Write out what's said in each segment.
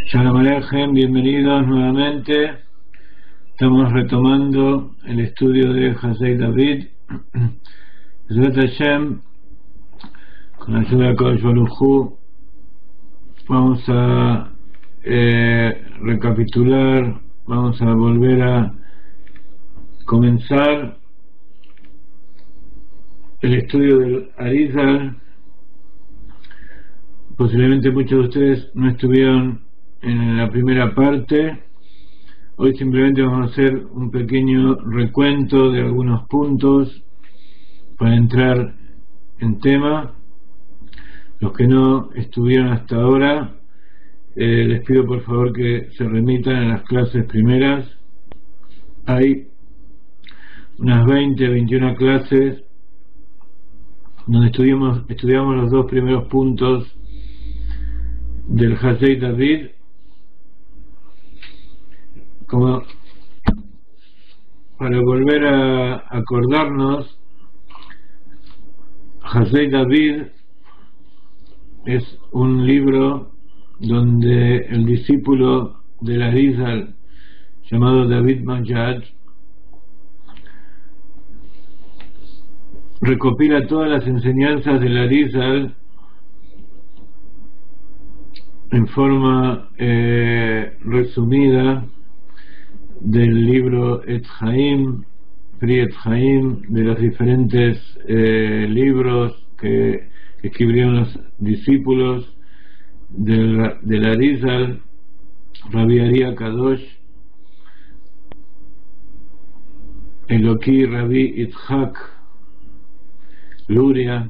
Shalom Aleichem, bienvenidos nuevamente. Estamos retomando el estudio de Hasei David. Bezrat Hashem, con la ayuda de Kodesh Baruj Hu, vamos a recapitular, vamos a volver a comenzar el estudio del Arizal. Posiblemente muchos de ustedes no estuvieron en la primera parte. Hoy simplemente vamos a hacer un pequeño recuento de algunos puntos para entrar en tema. Los que no estuvieron hasta ahora, les pido por favor que se remitan a las clases primeras. Hay unas 21 clases donde estudiamos los dos primeros puntos del Hasei David. Como para volver a acordarnos, Hasei David es un libro donde el discípulo del Arizal, llamado David Majad, recopila todas las enseñanzas del Arizal en forma resumida del libro Et Haim, Pri Et Haim, de los diferentes libros que escribieron los discípulos del Arizal, Rabbi Aria Kadosh, Eloki Rabbi Itzhak Luria.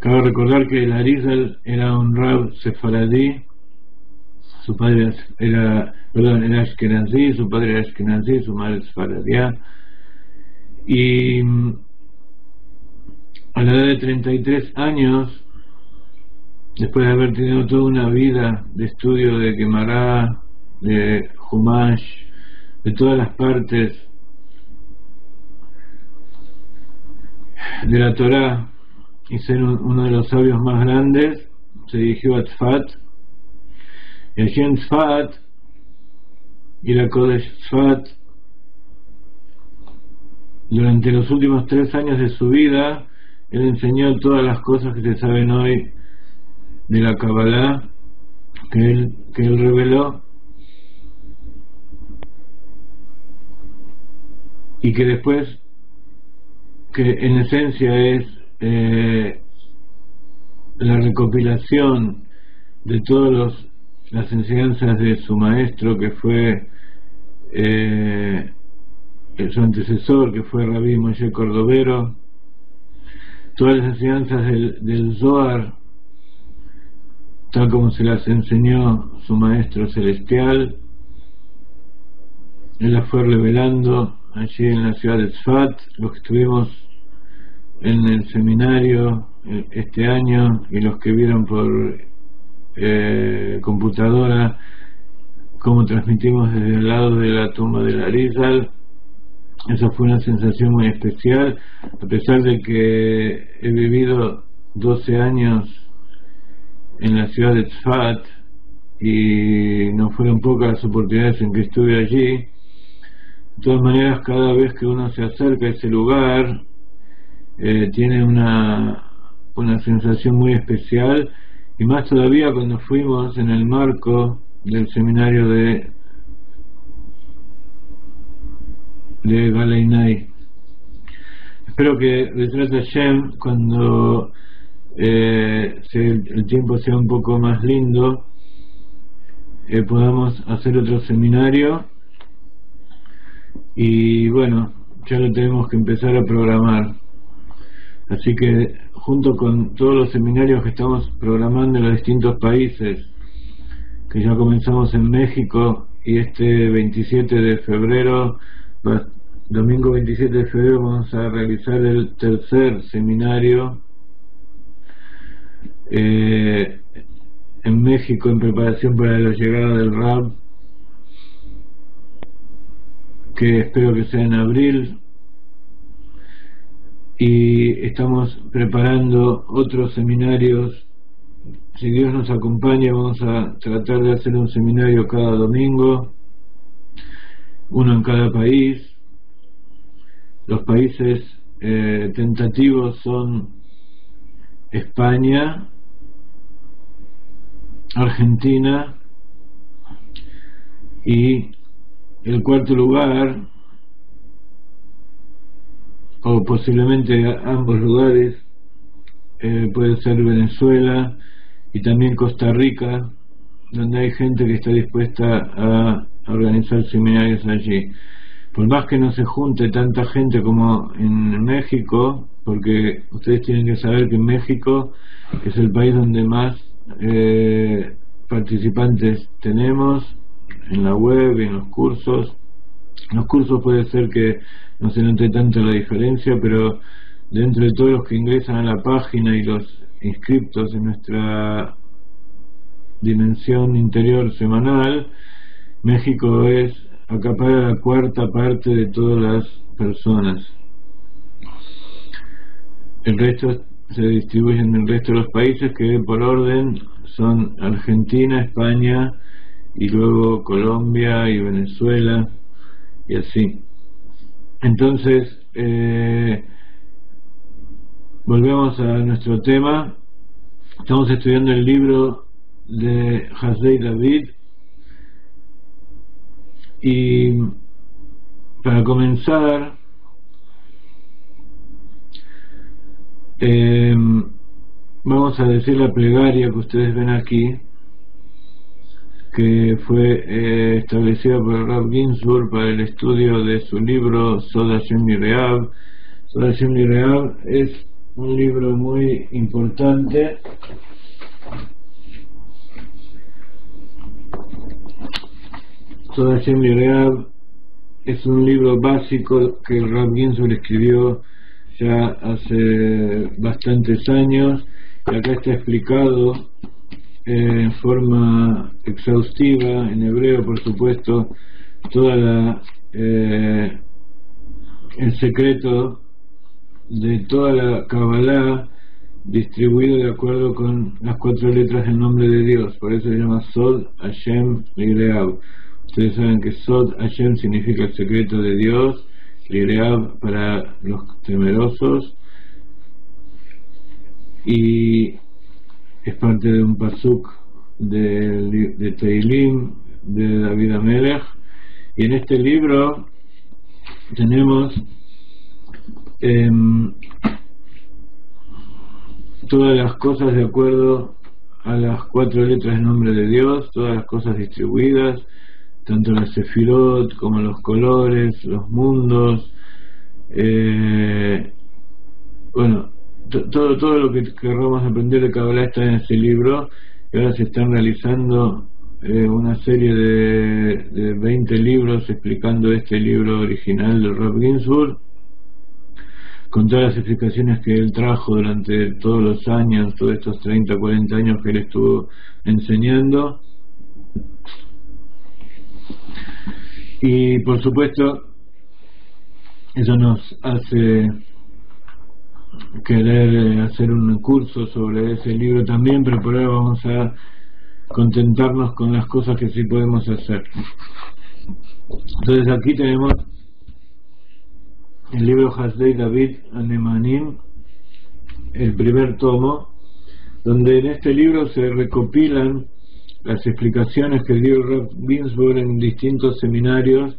Cabe recordar que el Arizal era un rab sefaradí, su padre era ashkenazí, su padre era ashkenazí, su madre sefaradía, y a la edad de 33 años, después de haber tenido toda una vida de estudio de Gemara, de Humash, de todas las partes de la Torá, y ser uno de los sabios más grandes, se dirigió a Tzfat, y allí en Tzfat, y la Kodesh Tzfat, durante los últimos 3 años de su vida, él enseñó todas las cosas que se saben hoy de la Kabbalah, que él reveló, y que después, que en esencia es la recopilación de todas las enseñanzas de su maestro, que fue su antecesor, que fue Rabbi Moshe Cordovero, todas las enseñanzas del Zohar, tal como se las enseñó su maestro celestial. Él las fue revelando allí en la ciudad de Tzfat. Los que estuvimos en el seminario este año y los que vieron por computadora cómo transmitimos desde el lado de la tumba del Arizal, eso fue una sensación muy especial, a pesar de que he vivido 12 años en la ciudad de Tzfat y no fueron pocas las oportunidades en que estuve allí. De todas maneras, cada vez que uno se acerca a ese lugar, tiene una sensación muy especial, y más todavía cuando fuimos en el marco del seminario de Galeinai. Espero que Bezrat Hashem, cuando el tiempo sea un poco más lindo, podamos hacer otro seminario, y bueno, ya lo tenemos que empezar a programar. Así que junto con todos los seminarios que estamos programando en los distintos países, que ya comenzamos en México, y este 27 de febrero, domingo 27 de febrero, vamos a realizar el tercer seminario en México, en preparación para la llegada del Rab, que espero que sea en abril. Y estamos preparando otros seminarios. Si Dios nos acompaña, vamos a tratar de hacer un seminario cada domingo, uno en cada país. Los países tentativos son España, Argentina, y el cuarto lugar, o posiblemente ambos lugares, puede ser Venezuela y también Costa Rica, donde hay gente que está dispuesta a organizar seminarios allí. Por más que no se junte tanta gente como en México, porque ustedes tienen que saber que México es el país donde más participantes tenemos en la web y en los cursos. En los cursos puede ser que no se note tanto la diferencia, pero dentro de todos los que ingresan a la página y los inscriptos en nuestra dimensión interior semanal, México acapara la cuarta parte de todas las personas. El resto se distribuye en el resto de los países, que por orden son Argentina, España, y luego Colombia y Venezuela, y así. Entonces, volvemos a nuestro tema. Estamos estudiando el libro de Hasdei David, Y para comenzar, vamos a decir la plegaria que ustedes ven aquí, que fue establecida por el Rav Ginsburg para el estudio de su libro Sod Hashem Lireav. Sod Hashem Lireav es un libro muy importante Sod Hashem Lireav es un libro básico que el Rav Ginsburg escribió ya hace bastantes años, y acá está explicado en forma exhaustiva, en hebreo por supuesto, toda el secreto de toda la Kabbalah, distribuido de acuerdo con las 4 letras del nombre de Dios. Por eso se llama Sod Hashem Lireav. Ustedes saben que Sod Hashem significa el secreto de Dios, Lireav para los temerosos, y es parte de un pasuk de Teilim de David Amelech. Y en este libro tenemos todas las cosas de acuerdo a las 4 letras del nombre de Dios, todas las cosas distribuidas, tanto las sefirot como los colores, los mundos, bueno, todo lo que queramos aprender de Kabbalah está en ese libro, y ahora se están realizando una serie de 20 libros explicando este libro original del Rav Ginsburg, con todas las explicaciones que él trajo durante todos los años, todos estos 30, 40 años que él estuvo enseñando. Y por supuesto eso nos hace querer hacer un curso sobre ese libro también, pero por ahora vamos a contentarnos con las cosas que sí podemos hacer. Entonces aquí tenemos el libro Hasdei David Anemanim, el primer tomo, donde en este libro se recopilan las explicaciones que dio Rav Ginsburg en distintos seminarios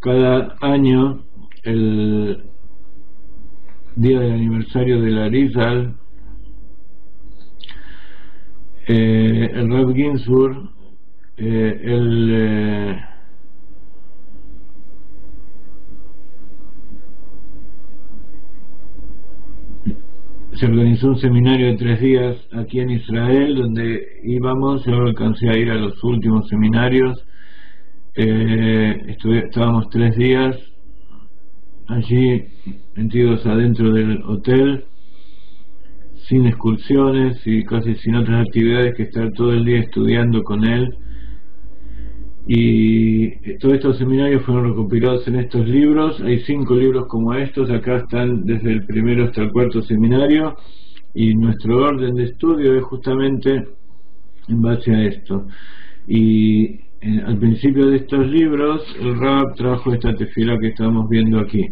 cada año, el día del aniversario de la Arizal. El Rav Ginsburg se organizó un seminario de 3 días aquí en Israel, donde íbamos. Yo alcancé a ir a los últimos seminarios. Estábamos 3 días allí metidos adentro del hotel, sin excursiones y casi sin otras actividades que estar todo el día estudiando con él. Y todos estos seminarios fueron recopilados en estos libros. Hay 5 libros como estos, acá están desde el primero hasta el 4º seminario, y nuestro orden de estudio es justamente en base a esto. Y al principio de estos libros el Rab trajo esta tefilá que estamos viendo aquí.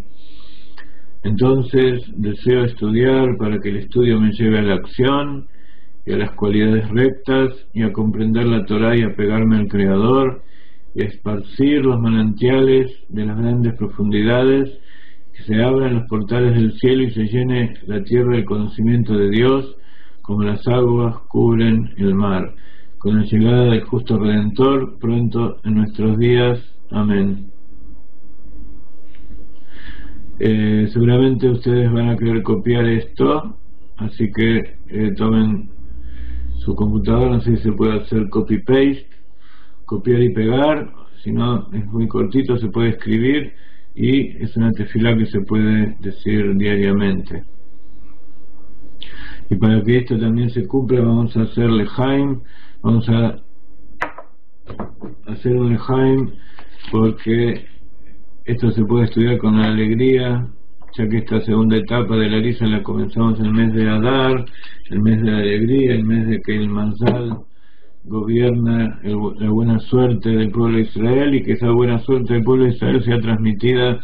Entonces deseo estudiar para que el estudio me lleve a la acción y a las cualidades rectas, y a comprender la Torá y a pegarme al Creador, y a esparcir los manantiales de las grandes profundidades, que se abran los portales del cielo y se llene la tierra del conocimiento de Dios, como las aguas cubren el mar, con la llegada del justo Redentor pronto en nuestros días. Amén. Seguramente ustedes van a querer copiar esto, así que tomen su computadora, no sé si se puede hacer copy-paste, copiar y pegar. Si no, es muy cortito, se puede escribir, y es una tefilá que se puede decir diariamente. Y para que esto también se cumpla, vamos a hacer lejaim, vamos a hacer un lejaim, porque esto se puede estudiar con alegría, ya que esta segunda etapa de la Risa la comenzamos en el mes de Adar, el mes de la alegría, el mes de que el Mazal gobierna la buena suerte del pueblo de Israel, y que esa buena suerte del pueblo de Israel sea transmitida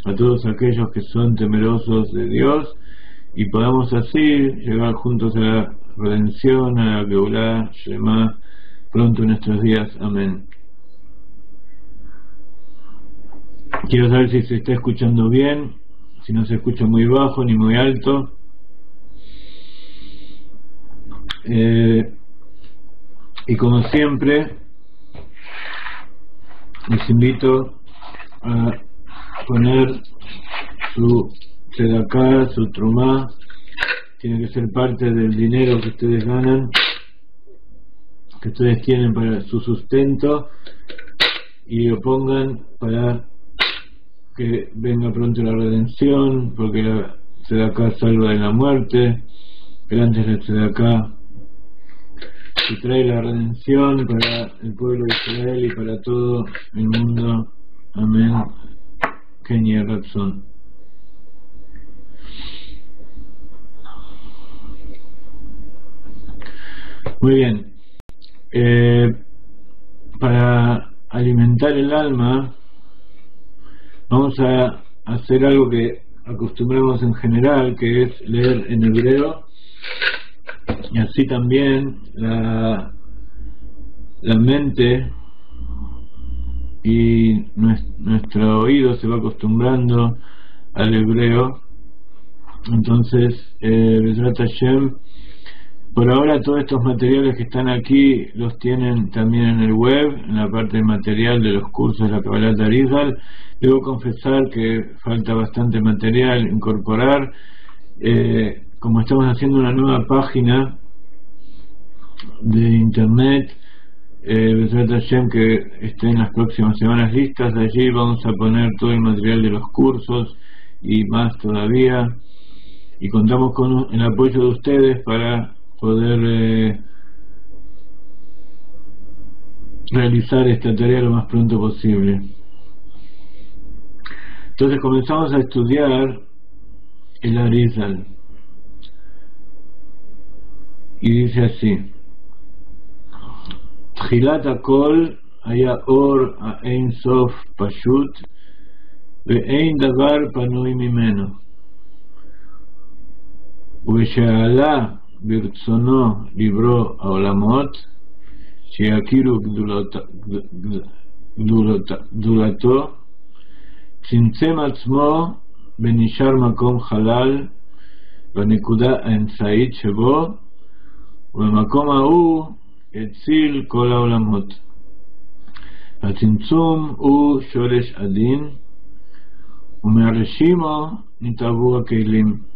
a todos aquellos que son temerosos de Dios, y podamos así llegar juntos a la redención, a la Geulah Shema, pronto en nuestros días. Amén. Quiero saber si se está escuchando bien, si no se escucha muy bajo ni muy alto. Y como siempre, les invito a poner su tzedakah, su trumá. Tiene que ser parte del dinero que ustedes ganan, que ustedes tienen para su sustento, y lo pongan para que venga pronto la redención, porque la tzedakah salva de la muerte. Gracias a la tzedakah que trae la redención para el pueblo de Israel y para todo el mundo. Amén. Kenia Rapson. Muy bien. Para alimentar el alma vamos a hacer algo que acostumbramos en general, que es leer en hebreo, y así también la mente y nuestro oído se va acostumbrando al hebreo. Entonces, Bezrat Hashem, por ahora todos estos materiales que están aquí los tienen también en el web, en la parte material de los cursos de la Kabbalat Arizal. Debo confesar que falta bastante material incorporar. Como estamos haciendo una nueva página de internet, Bezrat Hashem, que esté en las próximas semanas listas, allí vamos a poner todo el material de los cursos y más todavía, y contamos con el apoyo de ustedes para poder realizar esta tarea lo más pronto posible. Entonces comenzamos a estudiar el Arizal, y dice así: Tchilat hakol haya or ha'ein sof pashut ve'ein davar panui mimeno uvesha'ala birtzono libro ha'olamot sheyakiru gdulato tzimtzem atzmo benishar makom halal בנקודה האמצעית שבו ובמקום ההוא הציל כל העולמות. הצמצום הוא שורש הדין, ומהרשימו נתעבו הכלים.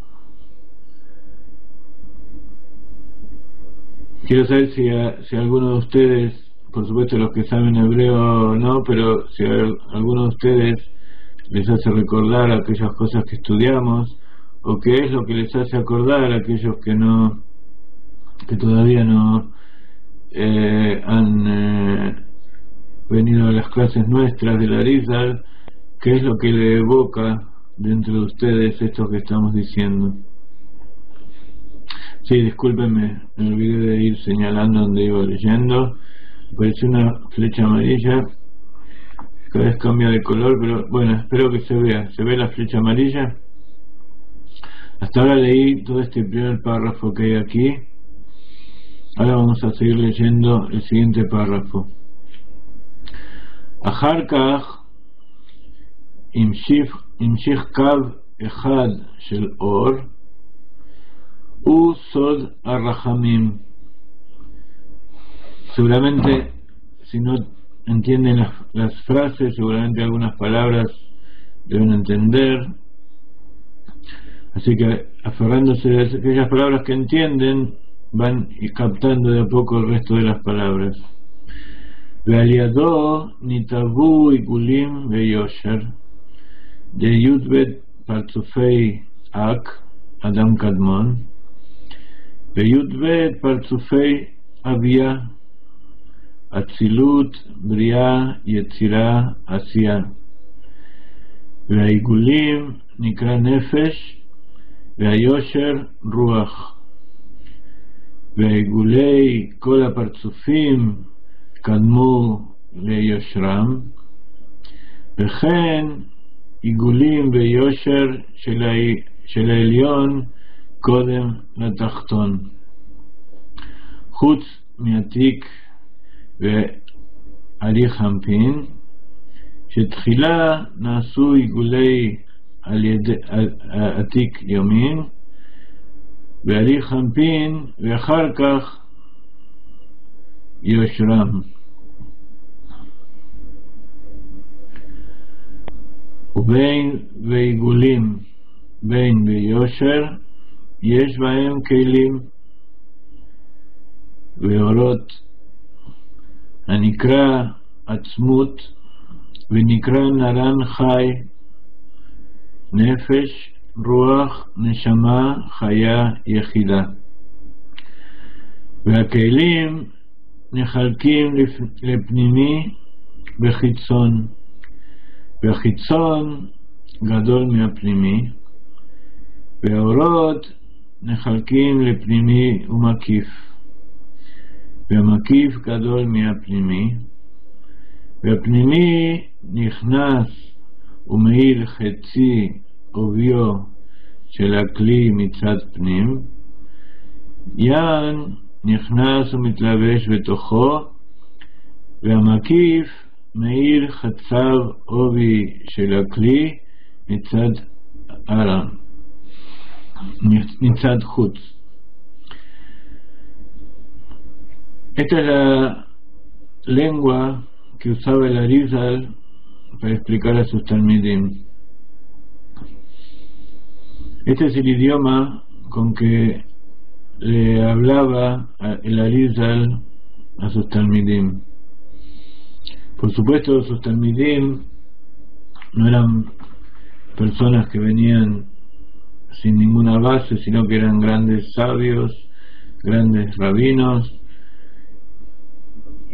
Quiero saber si alguno de ustedes, por supuesto los que saben hebreo no, pero si alguno de ustedes les hace recordar aquellas cosas que estudiamos, o qué es lo que les hace acordar a aquellos que todavía no han venido a las clases nuestras de la Arizal, qué es lo que le evoca dentro de ustedes esto que estamos diciendo. Sí, discúlpenme, me olvidé de ir señalando donde iba leyendo. Apareció una flecha amarilla, cada vez cambia de color, pero bueno, espero que se vea. ¿Se ve la flecha amarilla? Hasta ahora leí todo este primer párrafo que hay aquí. Ahora vamos a seguir leyendo el siguiente párrafo. Achar kach imshich kav echad shel or u sod arrachamim. Seguramente, si no entienden las frases, seguramente algunas palabras deben entender. Así que, aferrándose a aquellas palabras que entienden, van captando de a poco el resto de las palabras. Ve'aliado nitavu igulim ve'yosher de Yudbet partzufei ak Adam Kadmon ve'Yudbet partzufei Avia Atzilut Bria Yetzira Asya ve'igulim nikra nefesh והיושר רוח ועיגולי כל הפרצופים קדמו ליושרם, וכן עיגולים ויושר של העליון קודם לתחתון, חוץ מעתיק ועלי חמפין שתחילה נעשו עיגולי על ידי עתיק יומין והליך חנפין ואחר כך יושרם. ובין ועיגולים בין ויושר יש בהם כלים ואורות הנקרא עצמות ונקרא נרן חי, נפש, רוח, נשמה, חיה, יחידה. והכלים נחלקים לפנימי וחיצון, והחיצון גדול מהפנימי, והאורות נחלקים לפנימי ומקיף, והמקיף גדול מהפנימי, והפנימי נכנס ומאיר חצי עוביו של הכלי מצד פנים, יען נכנס ומתלבש בתוכו, והמקיף מאיר חצב עובי של הכלי מצד ארם, מצד חוץ. Esta es la lengua que usaba el Arizal para explicar a sus talmidim. Este es el idioma con que le hablaba el Arizal a sus talmidim. Por supuesto, sus talmidim no eran personas que venían sin ninguna base, sino que eran grandes sabios, grandes rabinos,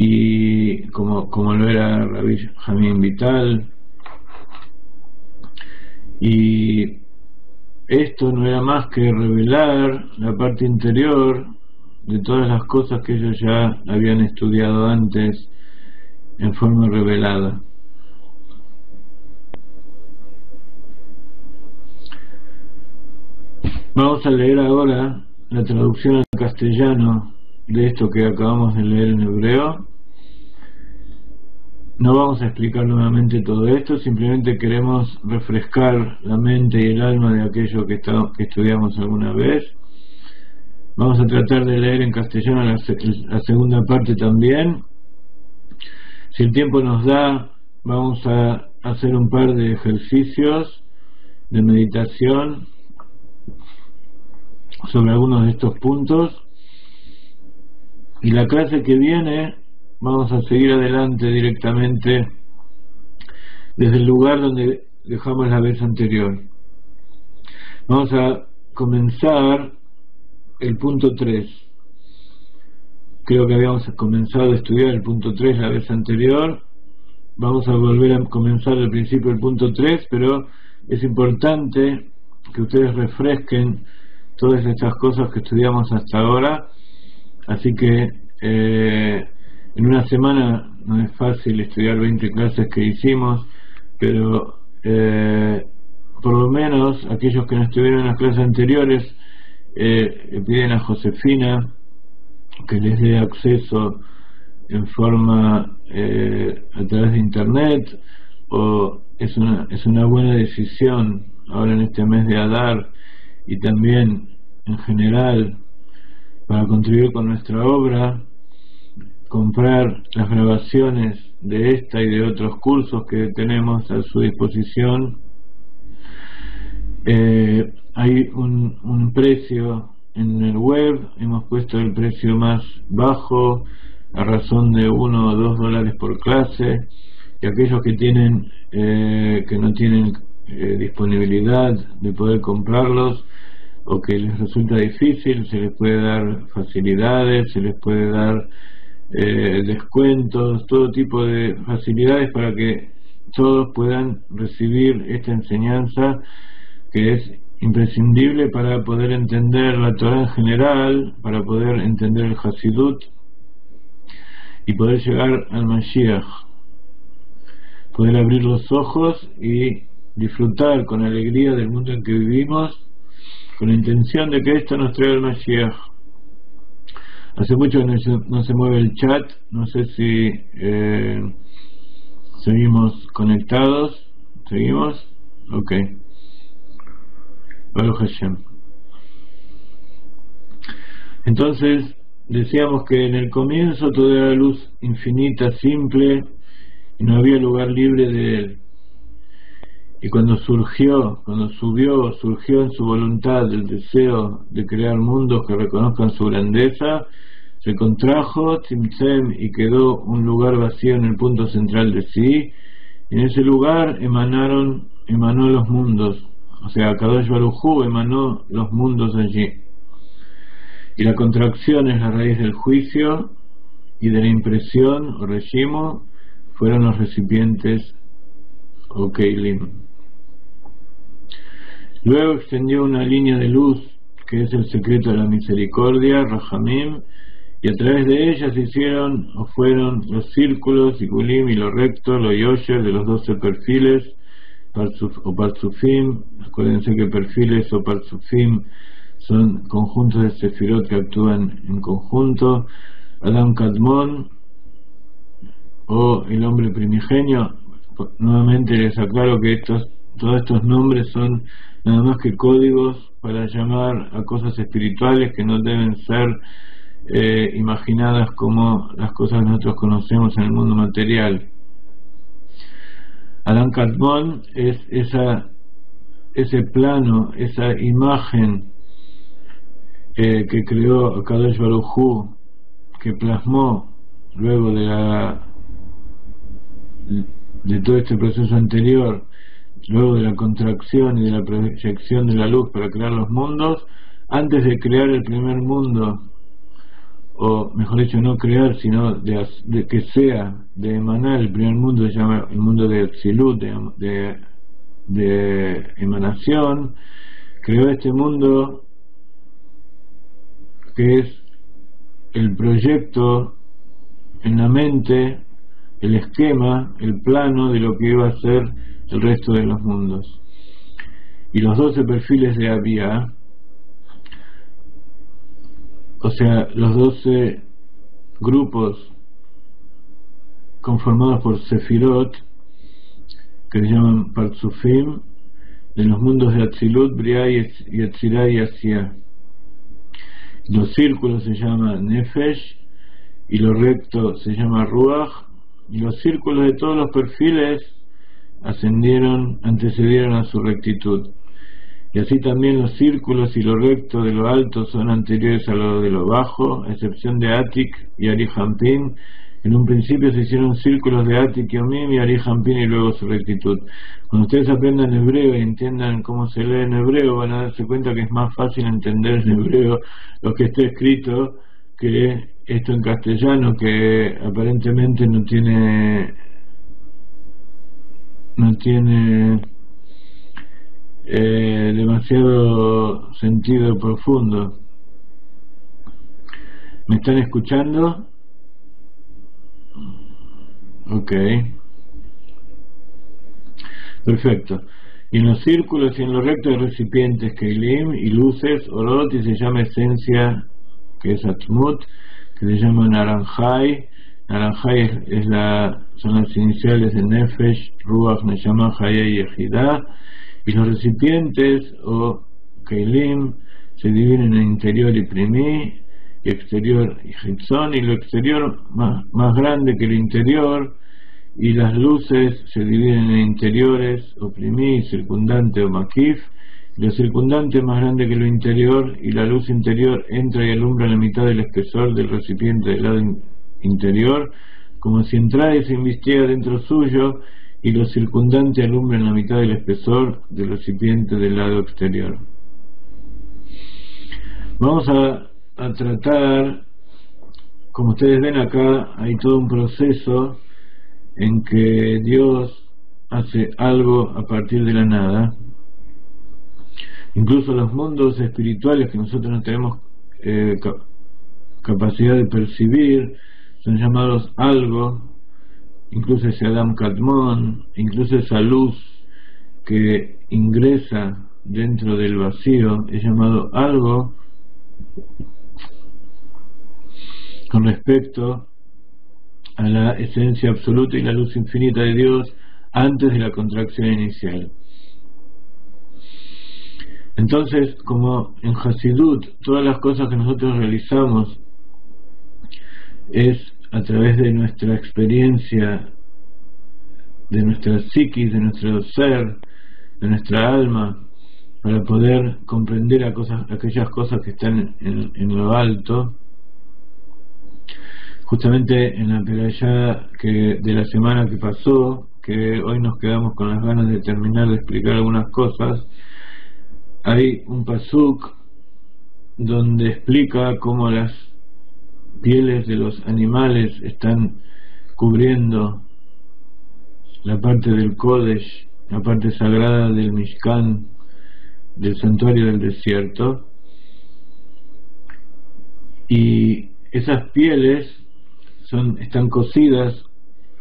y como lo era Rabbi Jamín Vital. Y esto no era más que revelar la parte interior de todas las cosas que ellos ya habían estudiado antes en forma revelada. Vamos a leer ahora la traducción al castellano de esto que acabamos de leer en hebreo. No vamos a explicar nuevamente todo esto, simplemente queremos refrescar la mente y el alma de aquello que estudiamos alguna vez. Vamos a tratar de leer en castellano la segunda parte también. Si el tiempo nos da, vamos a hacer un par de ejercicios de meditación sobre algunos de estos puntos. Y la clase que viene vamos a seguir adelante directamente desde el lugar donde dejamos la vez anterior. Vamos a comenzar el punto 3. Creo que habíamos comenzado a estudiar el punto 3 la vez anterior. Vamos a volver a comenzar al principio del punto 3, pero es importante que ustedes refresquen todas estas cosas que estudiamos hasta ahora. Así que en una semana no es fácil estudiar 20 clases que hicimos, pero por lo menos aquellos que no estuvieron en las clases anteriores piden a Josefina que les dé acceso en forma a través de internet, o es una buena decisión ahora en este mes de Adar y también en general para contribuir con nuestra obra, comprar las grabaciones de esta y de otros cursos que tenemos a su disposición. Hay un precio en el web, hemos puesto el precio más bajo a razón de $1 o $2 por clase, y aquellos que no tienen disponibilidad de poder comprarlos, o que les resulta difícil, se les puede dar facilidades, se les puede dar descuentos, todo tipo de facilidades para que todos puedan recibir esta enseñanza que es imprescindible para poder entender la Torah en general, para poder entender el Hasidut y poder llegar al Mashiach, poder abrir los ojos y disfrutar con alegría del mundo en que vivimos, con la intención de que esto nos traiga el Mashiach. Hace mucho que no se mueve el chat, no sé si Seguimos conectados. ¿Seguimos? Ok. Baruch Hashem. Entonces, decíamos que en el comienzo todo era luz infinita, simple, y no había lugar libre de él. Y cuando surgió en su voluntad el deseo de crear mundos que reconozcan su grandeza, se contrajo, tzimtzem, y quedó un lugar vacío en el punto central de sí. Y en ese lugar emanó los mundos, o sea, Kadosh Baruj Hu emanó los mundos allí. Y la contracción es la raíz del juicio, y de la impresión o reshimo fueron los recipientes o keilim. Luego extendió una línea de luz que es el secreto de la misericordia, Rahamim, y a través de ella se hicieron o fueron los círculos, Igulim, y lo recto, lo Yosher de los 12 perfiles, o Parzufim. Acuérdense que perfiles o Parzufim son conjuntos de Sefirot que actúan en conjunto. Adam Kadmon, o el hombre primigenio. Nuevamente les aclaro que todos estos nombres son nada más que códigos para llamar a cosas espirituales que no deben ser imaginadas como las cosas que nosotros conocemos en el mundo material. Adam Kadmon es ese plano, esa imagen que creó Kadosh Baruj Hu, que plasmó luego de todo este proceso anterior, luego de la contracción y de la proyección de la luz para crear los mundos. Antes de crear el primer mundo, o mejor dicho, no crear, sino de que sea, de emanar el primer mundo, se llama el mundo de Atzilut, de emanación, creó este mundo que es el proyecto en la mente, el esquema, el plano de lo que iba a ser el resto de los mundos. Y los 12 perfiles de Abiyá, o sea, los 12 grupos conformados por Sefirot, que se llaman Parzufim, de los mundos de Atzilut, Briah y Yetzirah y Asiyah. Los círculos se llaman Nefesh, y lo recto se llama Ruach, y los círculos de todos los perfiles antecedieron a su rectitud. Y así también los círculos y lo recto de lo alto son anteriores a lo de lo bajo, a excepción de Atik y Arihampin. En un principio se hicieron círculos de Atik y Omim y Arihampin y luego su rectitud. Cuando ustedes aprendan hebreo y entiendan cómo se lee en hebreo, van a darse cuenta que es más fácil entender en hebreo lo que está escrito que esto en castellano, que aparentemente no tiene demasiado sentido profundo. ¿Me están escuchando? Ok, perfecto. Y en los círculos y en los rectos de recipientes, Keilim y luces, Orot, y se llama esencia, que es Atmut, que se llama Naranjai. Naranjai son las iniciales de Nefesh, Ruach, Neshama, Hayei y Ejidah. Y los recipientes o Keilim se dividen en interior y primí, y exterior y hitzón, y lo exterior más grande que el interior, y las luces se dividen en interiores o primí, circundante o makif. Lo circundante es más grande que lo interior, y la luz interior entra y alumbra la mitad del espesor del recipiente del lado interior, como si entrara y se invistiera dentro suyo, y lo circundante alumbra en la mitad del espesor del recipiente del lado exterior. Vamos a tratar, como ustedes ven acá, hay todo un proceso en que Dios hace algo a partir de la nada. Incluso los mundos espirituales que nosotros no tenemos capacidad de percibir son llamados algo. Incluso ese Adam Kadmon, incluso esa luz que ingresa dentro del vacío es llamado algo con respecto a la esencia absoluta y la luz infinita de Dios antes de la contracción inicial. Entonces, como en Hasidut todas las cosas que nosotros realizamos es a través de nuestra experiencia, de nuestra psiquis, de nuestro ser, de nuestra alma, para poder comprender aquellas cosas que están en lo alto. Justamente en la perashá de la semana que pasó, que hoy nos quedamos con las ganas de terminar de explicar algunas cosas, hay un pasuk donde explica cómo las pieles de los animales están cubriendo la parte del Kodesh, la parte sagrada del Mishkan, del santuario del desierto, y esas pieles están cosidas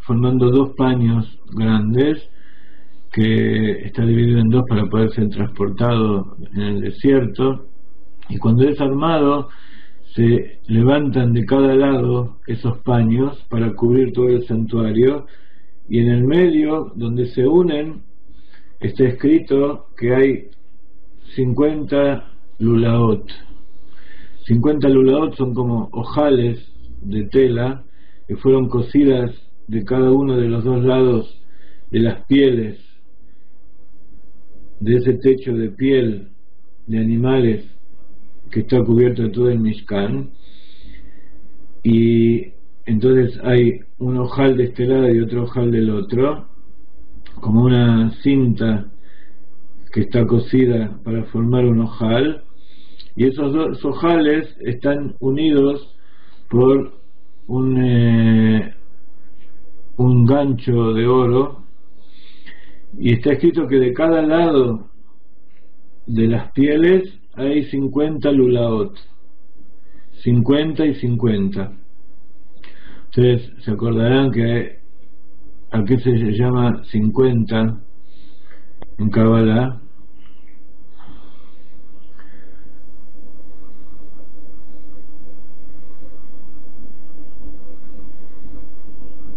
formando dos paños grandes que está dividido en dos para poder ser transportado en el desierto, y cuando es armado se levantan de cada lado esos paños para cubrir todo el santuario, y en el medio donde se unen está escrito que hay 50 lulaot. 50 lulaot son como ojales de tela que fueron cosidas de cada uno de los dos lados de las pieles de ese techo de piel de animales que está cubierto de todo el Mishkan, y entonces hay un ojal de este lado y otro ojal del otro, como una cinta que está cosida para formar un ojal, y esos dos ojales están unidos por un gancho de oro, y está escrito que de cada lado de las pieles hay 50 lulaot, 50 y 50. Ustedes se acordarán que a qué se llama 50 en Kabbalah.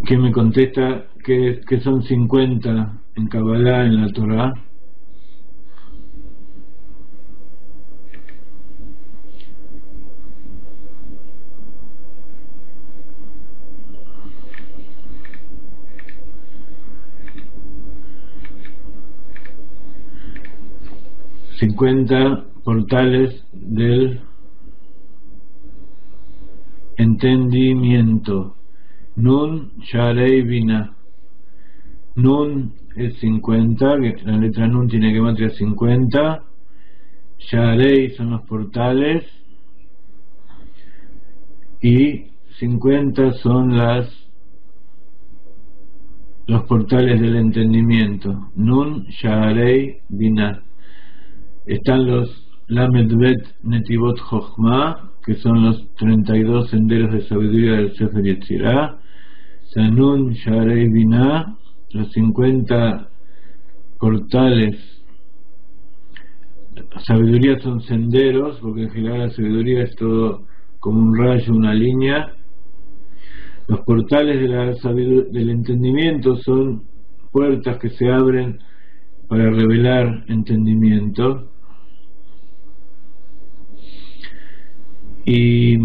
¿Quién me contesta que son 50 en Kabbalah, en la Torah? ...50 portales del entendimiento. Nun Sharei Binah. Nun es 50, la letra Nun tiene gematria 50. Sharei son los portales, y 50 son los portales del entendimiento. Nun Sharei Binah. Están los Lamed Bet Netivot Chochmah, que son los 32 senderos de sabiduría del Sefer Yetzirah. Sanun Sharei Binah, los 50 portales. Sabiduría son senderos, porque en general la sabiduría es todo como un rayo, una línea. Los portales del entendimiento son puertas que se abren para revelar entendimiento. Y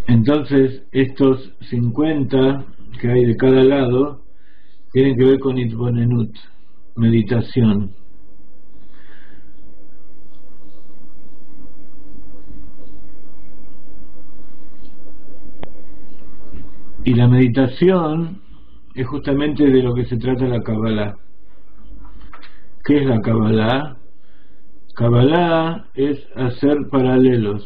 entonces estos 50 que hay de cada lado tienen que ver con Itbonenut, meditación. Y la meditación es justamente de lo que se trata la Kabbalah. ¿Qué es la Kabbalah? Kabbalah es hacer paralelos.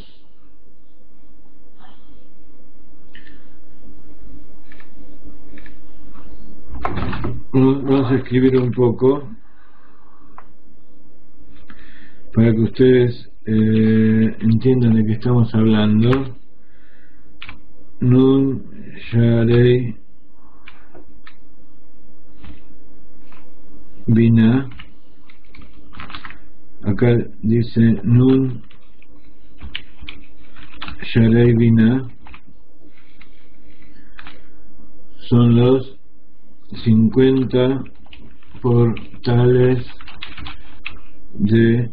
Vamos a escribir un poco para que ustedes entiendan de qué estamos hablando. Nun Sharei Binah acá dice Nun Sharei Binah, son los 50 portales de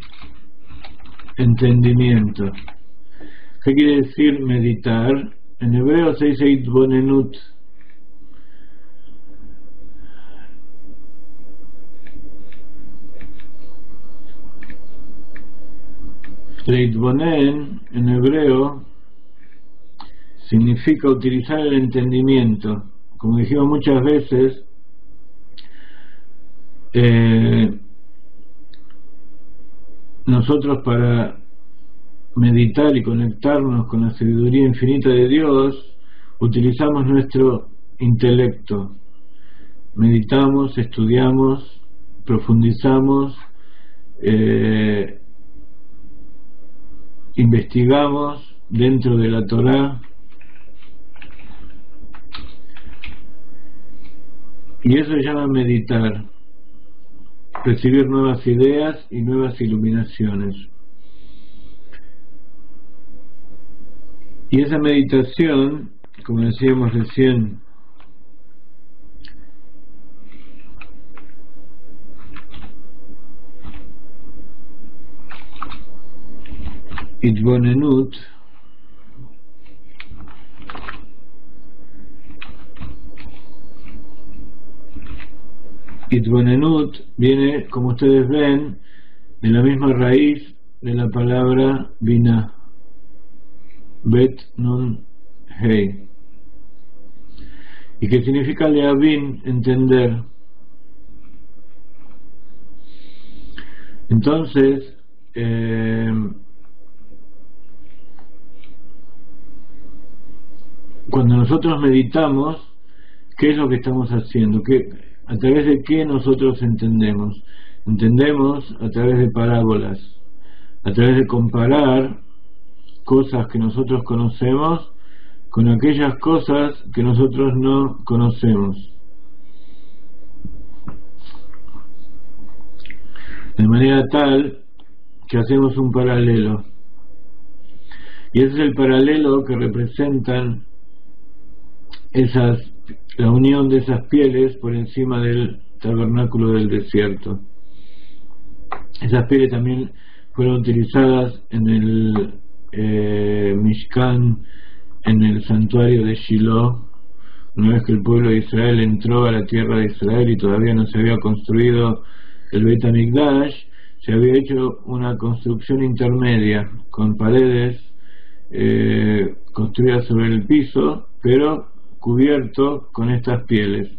entendimiento. ¿Qué quiere decir meditar? En hebreo se dice itbonenut. Leitbonen en hebreo significa utilizar el entendimiento. Como dijimos muchas veces, nosotros para meditar y conectarnos con la sabiduría infinita de Dios utilizamos nuestro intelecto, meditamos, estudiamos, profundizamos, investigamos dentro de la Torá, y eso se llama meditar, recibir nuevas ideas y nuevas iluminaciones. Y esa meditación, como decíamos recién, itbonenut, itbonenut viene, como ustedes ven, de la misma raíz de la palabra binah, bet nun hei, y que significa leavin, entender. Entonces, cuando nosotros meditamos, ¿qué es lo que estamos haciendo? ¿A través de qué nosotros entendemos? Entendemos a través de parábolas, a través de comparar cosas que nosotros conocemos con aquellas cosas que nosotros no conocemos. De manera tal que hacemos un paralelo. Y ese es el paralelo que representan la unión de esas pieles por encima del tabernáculo del desierto. Esas pieles también fueron utilizadas en el Mishkan, en el santuario de Shiloh, una vez que el pueblo de Israel entró a la tierra de Israel y todavía no se había construido el Beit HaMikdash, se había hecho una construcción intermedia con paredes construidas sobre el piso, pero cubierto con estas pieles.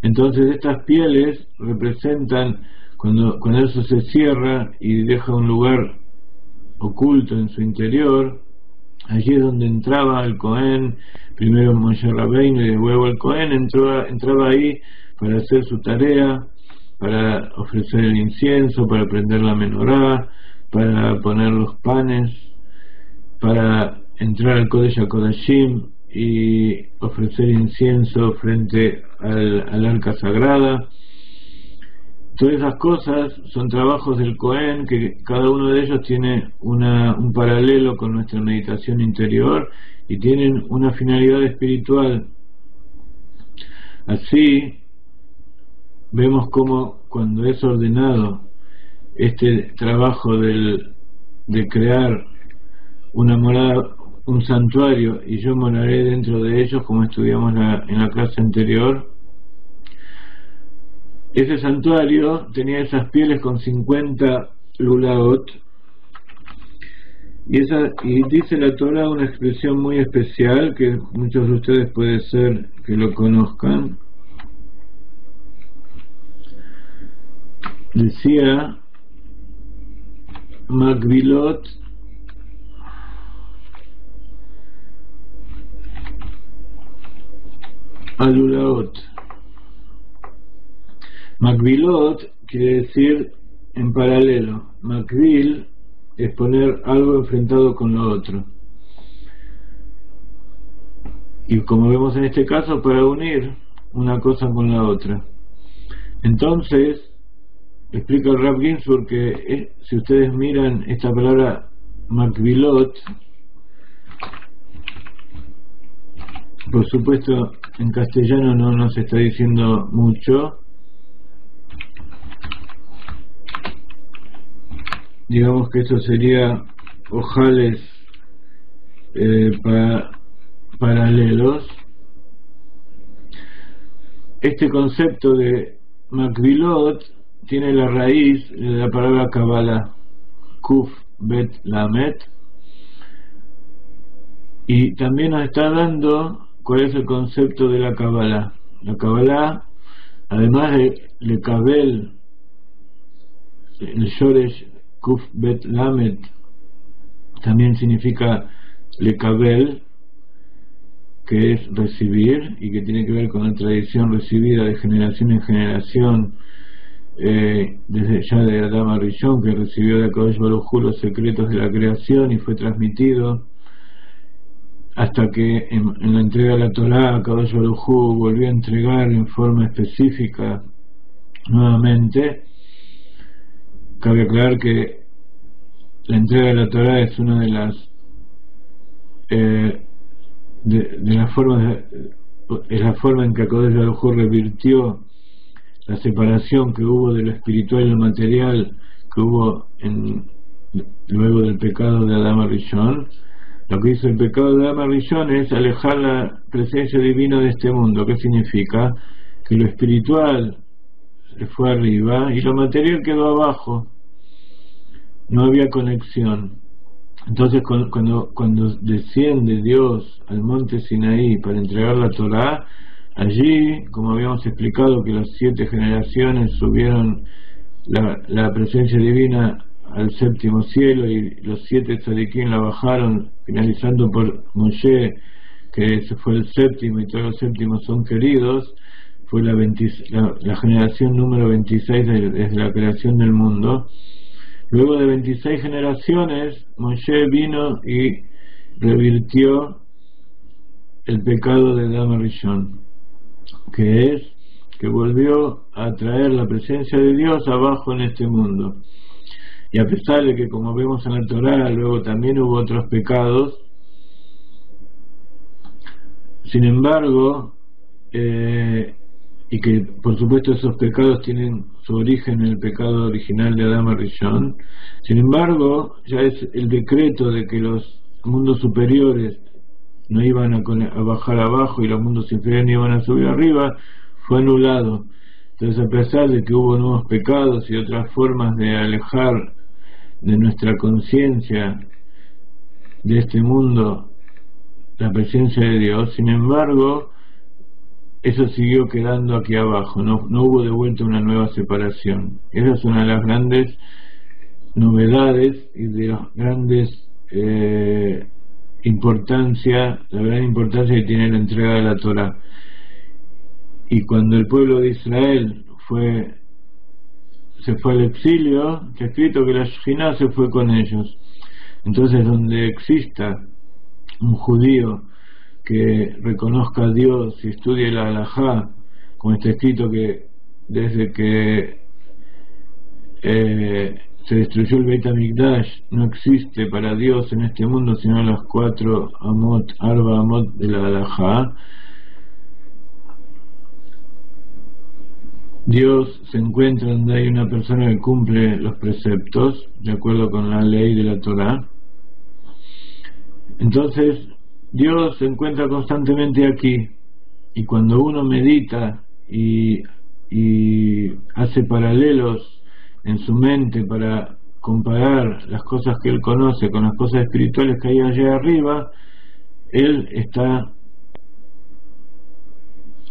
Entonces estas pieles representan, cuando eso se cierra y deja un lugar oculto en su interior, allí es donde entraba el Cohen, primero Moshe Rabbeinu y luego el Cohen entraba ahí para hacer su tarea, para ofrecer el incienso, para prender la menorá, para poner los panes, para entrar al Kodesh HaKodashim y ofrecer incienso frente al arca sagrada. Todas esas cosas son trabajos del Cohen, que cada uno de ellos tiene un paralelo con nuestra meditación interior y tienen una finalidad espiritual. Así vemos cómo cuando es ordenado este trabajo de crear una morada, un santuario, y yo moraré dentro de ellos, como estudiamos en la clase anterior, ese santuario tenía esas pieles con 50 lulaot, y dice la Torah una expresión muy especial que muchos de ustedes puede ser que lo conozcan. Decía Makbilot alulaot. Makbilot quiere decir en paralelo. Makbil es poner algo enfrentado con lo otro. Y como vemos en este caso, para unir una cosa con la otra. Entonces, explica el Rav Ginsburg que si ustedes miran esta palabra Makbilot, por supuesto en castellano no nos está diciendo mucho. Digamos que eso sería ojales paralelos. Este concepto de Makbilot tiene la raíz de la palabra Kabbalah, Kuf Bet Lamet, y también nos está dando cuál es el concepto de la Kabbalah. La Kabbalah, además de Lekabel, el Shoresh Kuf Bet Lamet también significa Lekabel, que es recibir, y que tiene que ver con la tradición recibida de generación en generación, desde ya de Adam Arishon, que recibió de Akadosh Baruj Hu los secretos de la creación y fue transmitido hasta que en la entrega de la Torá Akadosh Baruj Hu volvió a entregar en forma específica nuevamente. Cabe aclarar que la entrega de la Torá es una de las de las formas es la forma en que Akadosh Baruj Hu revirtió la separación que hubo de lo espiritual y lo material que hubo luego del pecado de Adam Arishon. Lo que hizo el pecado de Adam Arishon es alejar la presencia divina de este mundo. ¿Qué significa? Que lo espiritual se fue arriba y lo material quedó abajo, no había conexión. Entonces cuando desciende Dios al monte Sinaí para entregar la Torá, allí, como habíamos explicado, que las 7 generaciones subieron la presencia divina al séptimo cielo y los 7 tzadikim la bajaron, finalizando por Moshe, que ese fue el séptimo y todos los séptimos son queridos. Fue la generación número 26 desde la creación del mundo. Luego de 26 generaciones, Moshe vino y revirtió el pecado de Adam Arishon, que es que volvió a traer la presencia de Dios abajo en este mundo. Y a pesar de que, como vemos en la Torá, luego también hubo otros pecados, sin embargo, y que por supuesto esos pecados tienen su origen en el pecado original de Adam Arishon, sin embargo, ya es el decreto de que los mundos superiores no iban a bajar abajo y los mundos inferiores no iban a subir arriba, fue anulado. Entonces, a pesar de que hubo nuevos pecados y otras formas de alejar de nuestra conciencia de este mundo la presencia de Dios, sin embargo, eso siguió quedando aquí abajo, no hubo de vuelta una nueva separación. Esa es una de las grandes novedades y de las grandes la gran importancia que tiene la entrega de la Torá. Y cuando el pueblo de Israel se fue al exilio, está escrito que la Shejina se fue con ellos. Entonces, donde exista un judío que reconozca a Dios y estudie la halajá, como está escrito que desde que se destruyó el Beit HaMikdash no existe para Dios en este mundo sino las 4 Arba Amot de la halajá. Dios se encuentra donde hay una persona que cumple los preceptos de acuerdo con la ley de la Torá. Entonces Dios se encuentra constantemente aquí, y cuando uno medita y hace paralelos en su mente para comparar las cosas que él conoce con las cosas espirituales que hay allá arriba, él está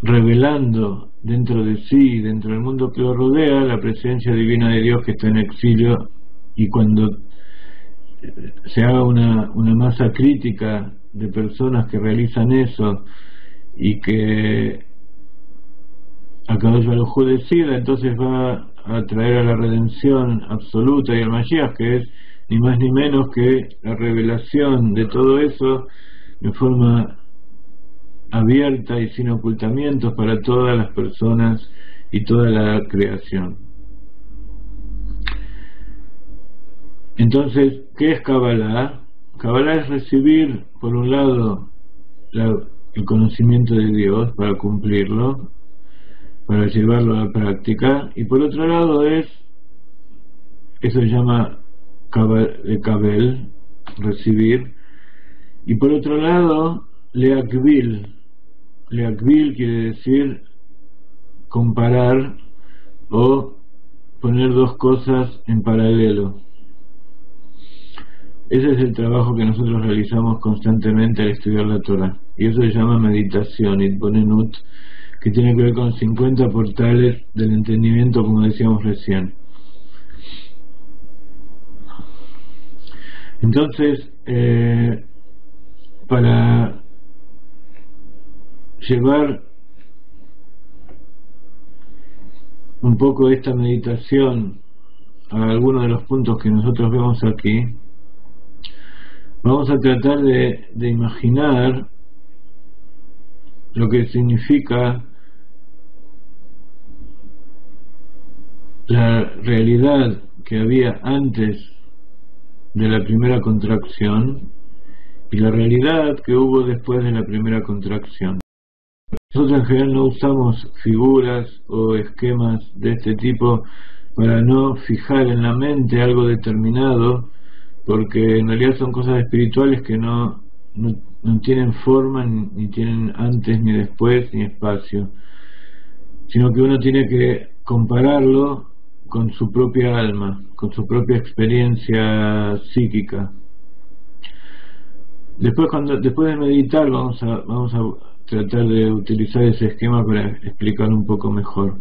revelando dentro de sí, dentro del mundo que lo rodea, la presencia divina de Dios que está en exilio. Y cuando se haga una masa crítica de personas que realizan eso y que Akadosh Baruj Hu decida, entonces va a traer a la redención absoluta y al Mashiach, que es ni más ni menos que la revelación de todo eso de forma abierta y sin ocultamientos para todas las personas y toda la creación. Entonces, ¿qué es Kabbalah? Kabbalah es recibir, por un lado, el conocimiento de Dios para cumplirlo, para llevarlo a la práctica, y por otro lado eso se llama Kabel, recibir, y por otro lado, Leakbil. Leakbil quiere decir comparar o poner dos cosas en paralelo. Ese es el trabajo que nosotros realizamos constantemente al estudiar la Torah, y eso se llama meditación, Itbonenut, que tiene que ver con 50 portales del entendimiento, como decíamos recién. Entonces, para llevar un poco esta meditación a algunos de los puntos que nosotros vemos aquí, vamos a tratar de imaginar lo que significa la realidad que había antes de la primera contracción y la realidad que hubo después de la primera contracción. Nosotros en general no usamos figuras o esquemas de este tipo para no fijar en la mente algo determinado, porque en realidad son cosas espirituales que no tienen forma, ni tienen antes ni después ni espacio, sino que uno tiene que compararlo con su propia alma, con su propia experiencia psíquica. Después de meditar vamos a tratar de utilizar ese esquema para explicar un poco mejor.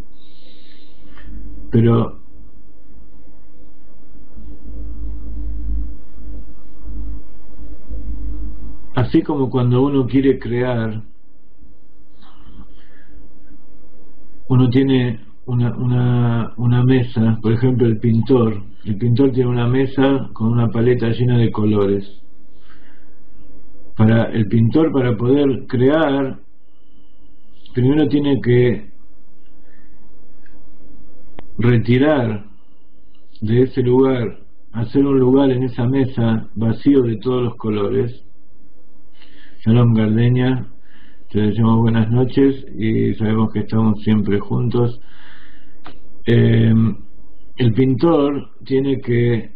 Pero así como cuando uno quiere crear, uno tiene una mesa, por ejemplo el pintor tiene una mesa con una paleta llena de colores. Para el pintor, para poder crear, primero tiene que retirar de ese lugar, hacer un lugar en esa mesa vacío de todos los colores. Shalom Gardenia, te deseamos buenas noches y sabemos que estamos siempre juntos. El pintor tiene que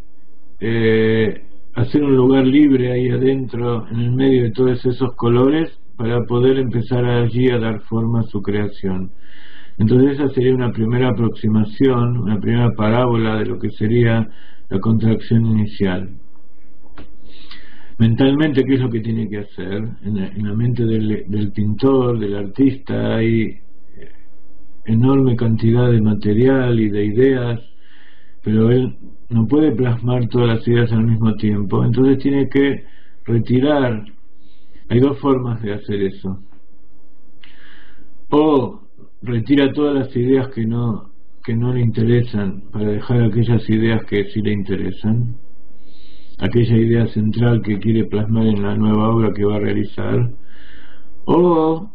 hacer un lugar libre ahí adentro, en el medio de todos esos colores, para poder empezar allí a dar forma a su creación. Entonces esa sería una primera aproximación, una primera parábola de lo que sería la contracción inicial. Mentalmente, ¿qué es lo que tiene que hacer? En la mente del pintor, del artista, hay enorme cantidad de material y de ideas, pero él no puede plasmar todas las ideas al mismo tiempo, entonces tiene que retirar. Hay dos formas de hacer eso: o retira todas las ideas que no le interesan para dejar aquellas ideas que sí le interesan, aquella idea central que quiere plasmar en la nueva obra que va a realizar, o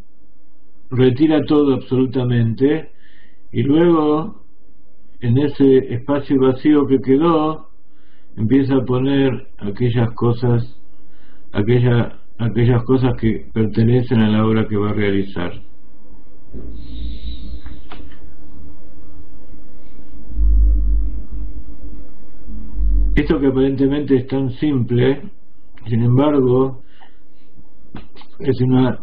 retira todo absolutamente y luego en ese espacio vacío que quedó empieza a poner aquellas cosas que pertenecen a la obra que va a realizar. Esto que aparentemente es tan simple, sin embargo, es una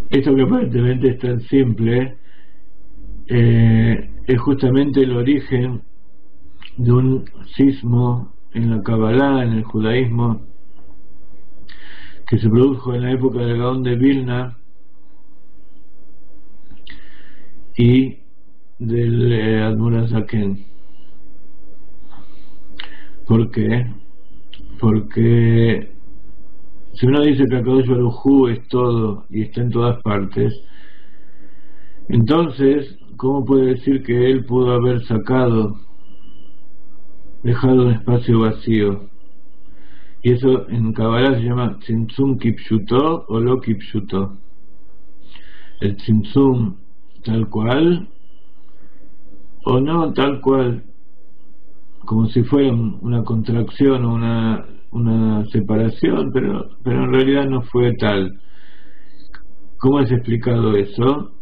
esto que aparentemente es tan simple es justamente el origen de un sismo en la Kabbalah, en el judaísmo, que se produjo en la época del Gaón de Vilna y del Admor HaZaken. ¿Por qué? Porque si uno dice que Akadosh Baruj Hu es todo y está en todas partes, entonces, ¿cómo puede decir que él pudo haber dejado un espacio vacío? Y eso en Kabbalah se llama Tzimtzum Kipshuto o Lo Kipshuto. El Tzimtzum tal cual o no tal cual, como si fuera una contracción o una separación, pero en realidad no fue tal. ¿Cómo es explicado eso?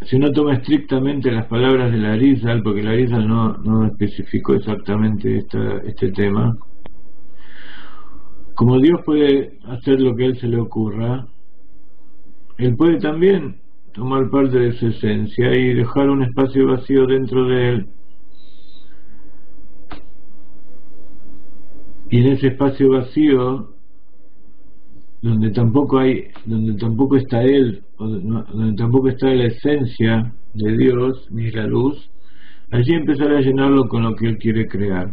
Si uno toma estrictamente las palabras de la Arizal, porque la Arizal no especificó exactamente este tema, como Dios puede hacer lo que a Él se le ocurra, Él puede también tomar parte de su esencia y dejar un espacio vacío dentro de Él. Y en ese espacio vacío, donde tampoco está Él, donde tampoco está la esencia de Dios, ni la luz, allí empezará a llenarlo con lo que Él quiere crear.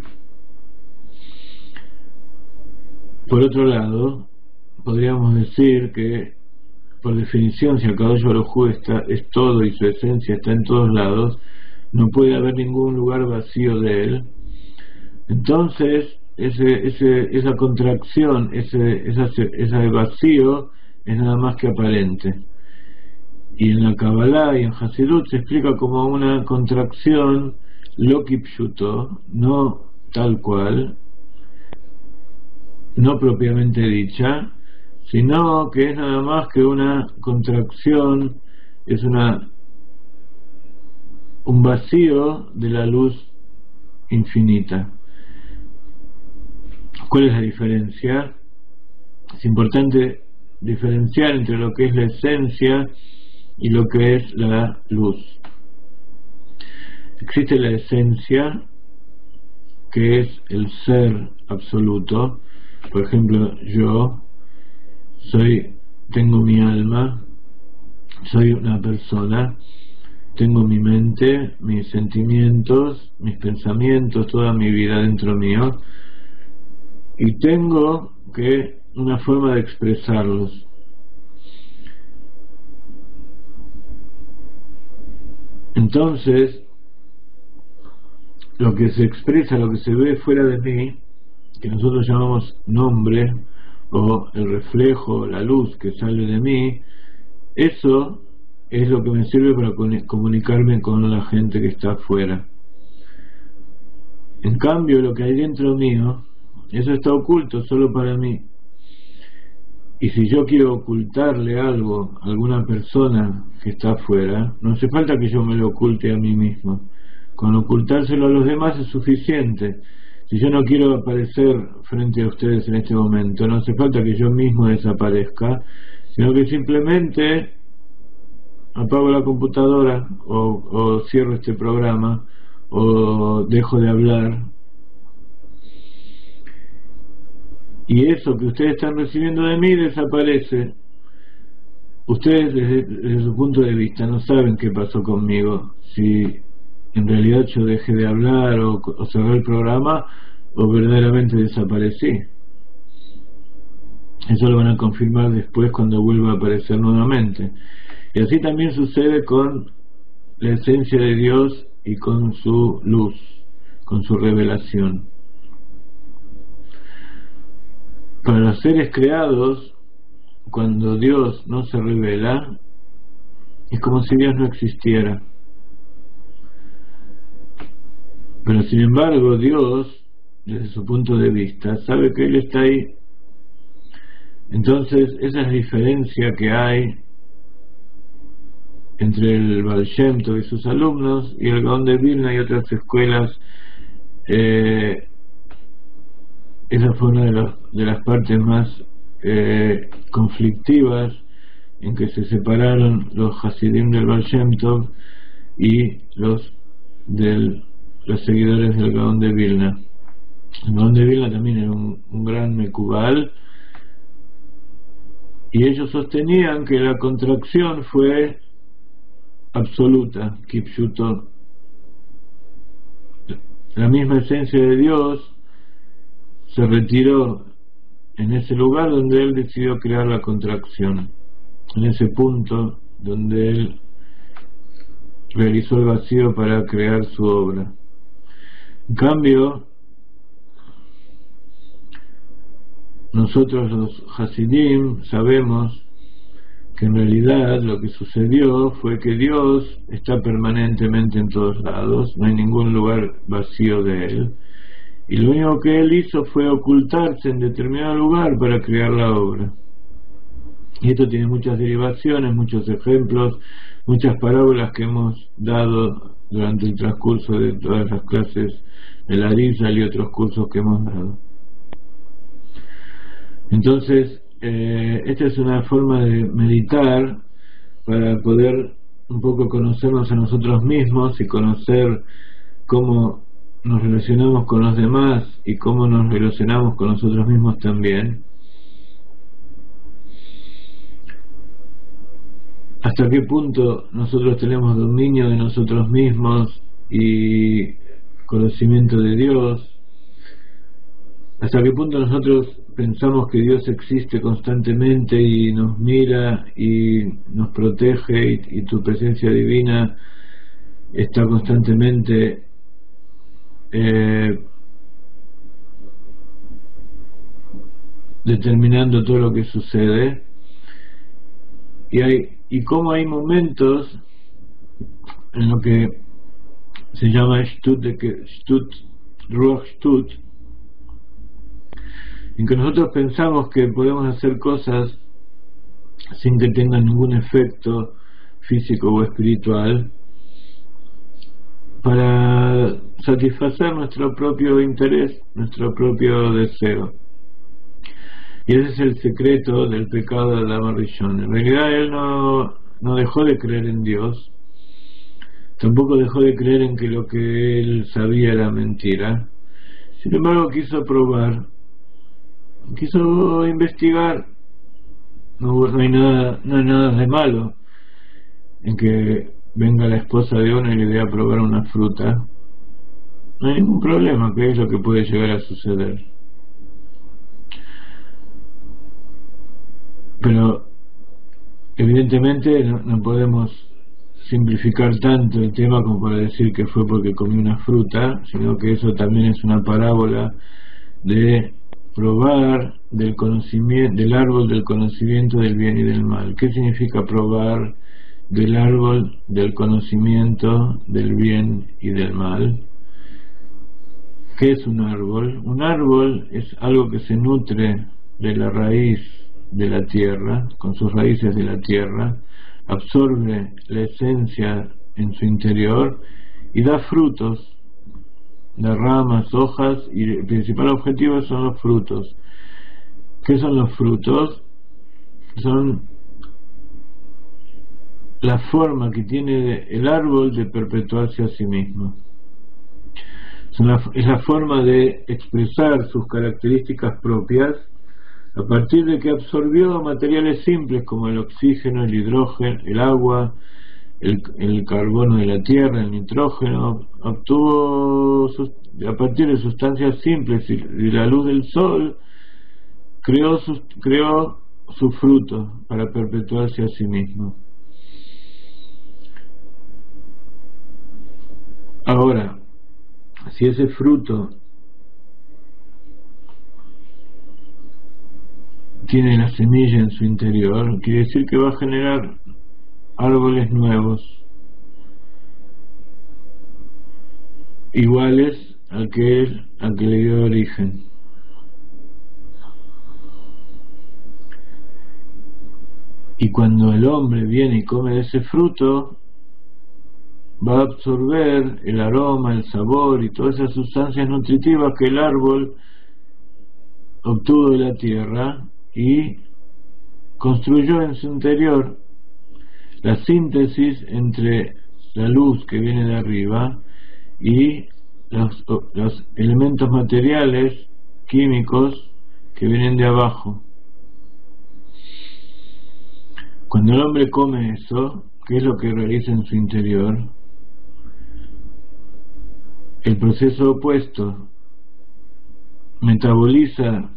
Por otro lado, podríamos decir que, por definición, si Akadosh Baruj Hu es todo y su esencia está en todos lados, no puede haber ningún lugar vacío de Él. Entonces, esa contracción, ese vacío es nada más que aparente. Y en la Kabbalah y en Hasidut se explica como una contracción lo kipshuto, no tal cual, no propiamente dicha, sino que es nada más que una contracción, es un vacío de la luz infinita. ¿Cuál es la diferencia? Es importante diferenciar entre lo que es la esencia y lo que es la luz. Existe la esencia, que es el ser absoluto. Por ejemplo, yo tengo mi alma, soy una persona, tengo mi mente, mis sentimientos, mis pensamientos, toda mi vida dentro mío, y tengo una forma de expresarlos. Entonces, lo que se expresa, lo que se ve fuera de mí, que nosotros llamamos nombre, o el reflejo, la luz que sale de mí, eso es lo que me sirve para comunicarme con la gente que está afuera. En cambio, lo que hay dentro mío, eso está oculto solo para mí. Y si yo quiero ocultarle algo a alguna persona que está afuera, no hace falta que yo me lo oculte a mí mismo. Con ocultárselo a los demás es suficiente. Si yo no quiero aparecer frente a ustedes en este momento, no hace falta que yo mismo desaparezca, sino que simplemente apago la computadora o cierro este programa o dejo de hablar, y eso que ustedes están recibiendo de mí desaparece. Ustedes desde su punto de vista no saben qué pasó conmigo, si en realidad yo dejé de hablar o cerré el programa o verdaderamente desaparecí. Eso lo van a confirmar después cuando vuelva a aparecer nuevamente. Y así también sucede con la esencia de Dios y con su luz, con su revelación. Para los seres creados, cuando Dios no se revela, es como si Dios no existiera. Pero sin embargo, Dios, desde su punto de vista, sabe que Él está ahí. Entonces, esa es la diferencia que hay entre el Baal Shem Tov y sus alumnos y el Gaón de Vilna y otras escuelas. Esa fue una de las partes más conflictivas, en que se separaron los Hasidim del Baal Shem Tov y los seguidores del Gaón de Vilna. El Gaón de Vilna también era un gran Mekubal, y ellos sostenían que la contracción fue absoluta, Kipshuto. La misma esencia de Dios se retiró en ese lugar donde Él decidió crear la contracción, en ese punto donde Él realizó el vacío para crear su obra. En cambio, nosotros los Hasidim sabemos que en realidad lo que sucedió fue que Dios está permanentemente en todos lados, no hay ningún lugar vacío de Él, y lo único que Él hizo fue ocultarse en determinado lugar para crear la obra. Y esto tiene muchas derivaciones, muchos ejemplos, muchas parábolas que hemos dado durante el transcurso de todas las clases de la Arizal y otros cursos que hemos dado. Entonces, esta es una forma de meditar para poder un poco conocernos a nosotros mismos y conocer cómo nos relacionamos con los demás y cómo nos relacionamos con nosotros mismos también. Hasta qué punto nosotros tenemos dominio de nosotros mismos y conocimiento de Dios. Hasta qué punto nosotros pensamos que Dios existe constantemente y nos mira y nos protege y tu presencia divina está constantemente determinando todo lo que sucede, y cómo hay momentos en lo que se llama Ruach Shtut, en que nosotros pensamos que podemos hacer cosas sin que tengan ningún efecto físico o espiritual para satisfacer nuestro propio interés, nuestro propio deseo. Y ese es el secreto del pecado de Adán Rishon. En realidad él no dejó de creer en Dios, tampoco dejó de creer en que lo que él sabía era mentira. Sin embargo quiso probar, quiso investigar. No hay nada de malo en que venga la esposa de uno y le dé a probar una fruta. No hay ningún problema, que es lo que puede llegar a suceder. Pero evidentemente no podemos simplificar tanto el tema como para decir que fue porque comió una fruta, sino que eso también es una parábola de probar del árbol del conocimiento del bien y del mal. ¿Qué significa probar del árbol del conocimiento del bien y del mal? ¿Qué es un árbol? Un árbol es algo que se nutre de la raíz de la tierra, con sus raíces de la tierra, absorbe la esencia en su interior y da frutos, da ramas, hojas, y el principal objetivo son los frutos. ¿Qué son los frutos? Son la forma que tiene el árbol de perpetuarse a sí mismo. Es la forma de expresar sus características propias a partir de que absorbió materiales simples como el oxígeno, el hidrógeno, el agua, el carbono de la tierra, el nitrógeno, obtuvo a partir de sustancias simples y la luz del sol, creó su fruto para perpetuarse a sí mismo. Ahora, si ese fruto tiene la semilla en su interior, quiere decir que va a generar árboles nuevos, iguales al que le dio origen. Y cuando el hombre viene y come de ese fruto, va a absorber el aroma, el sabor y todas esas sustancias nutritivas que el árbol obtuvo de la tierra y construyó en su interior. La síntesis entre la luz que viene de arriba y los elementos materiales químicos que vienen de abajo. Cuando el hombre come eso, ¿qué es lo que realiza en su interior? El proceso opuesto: metaboliza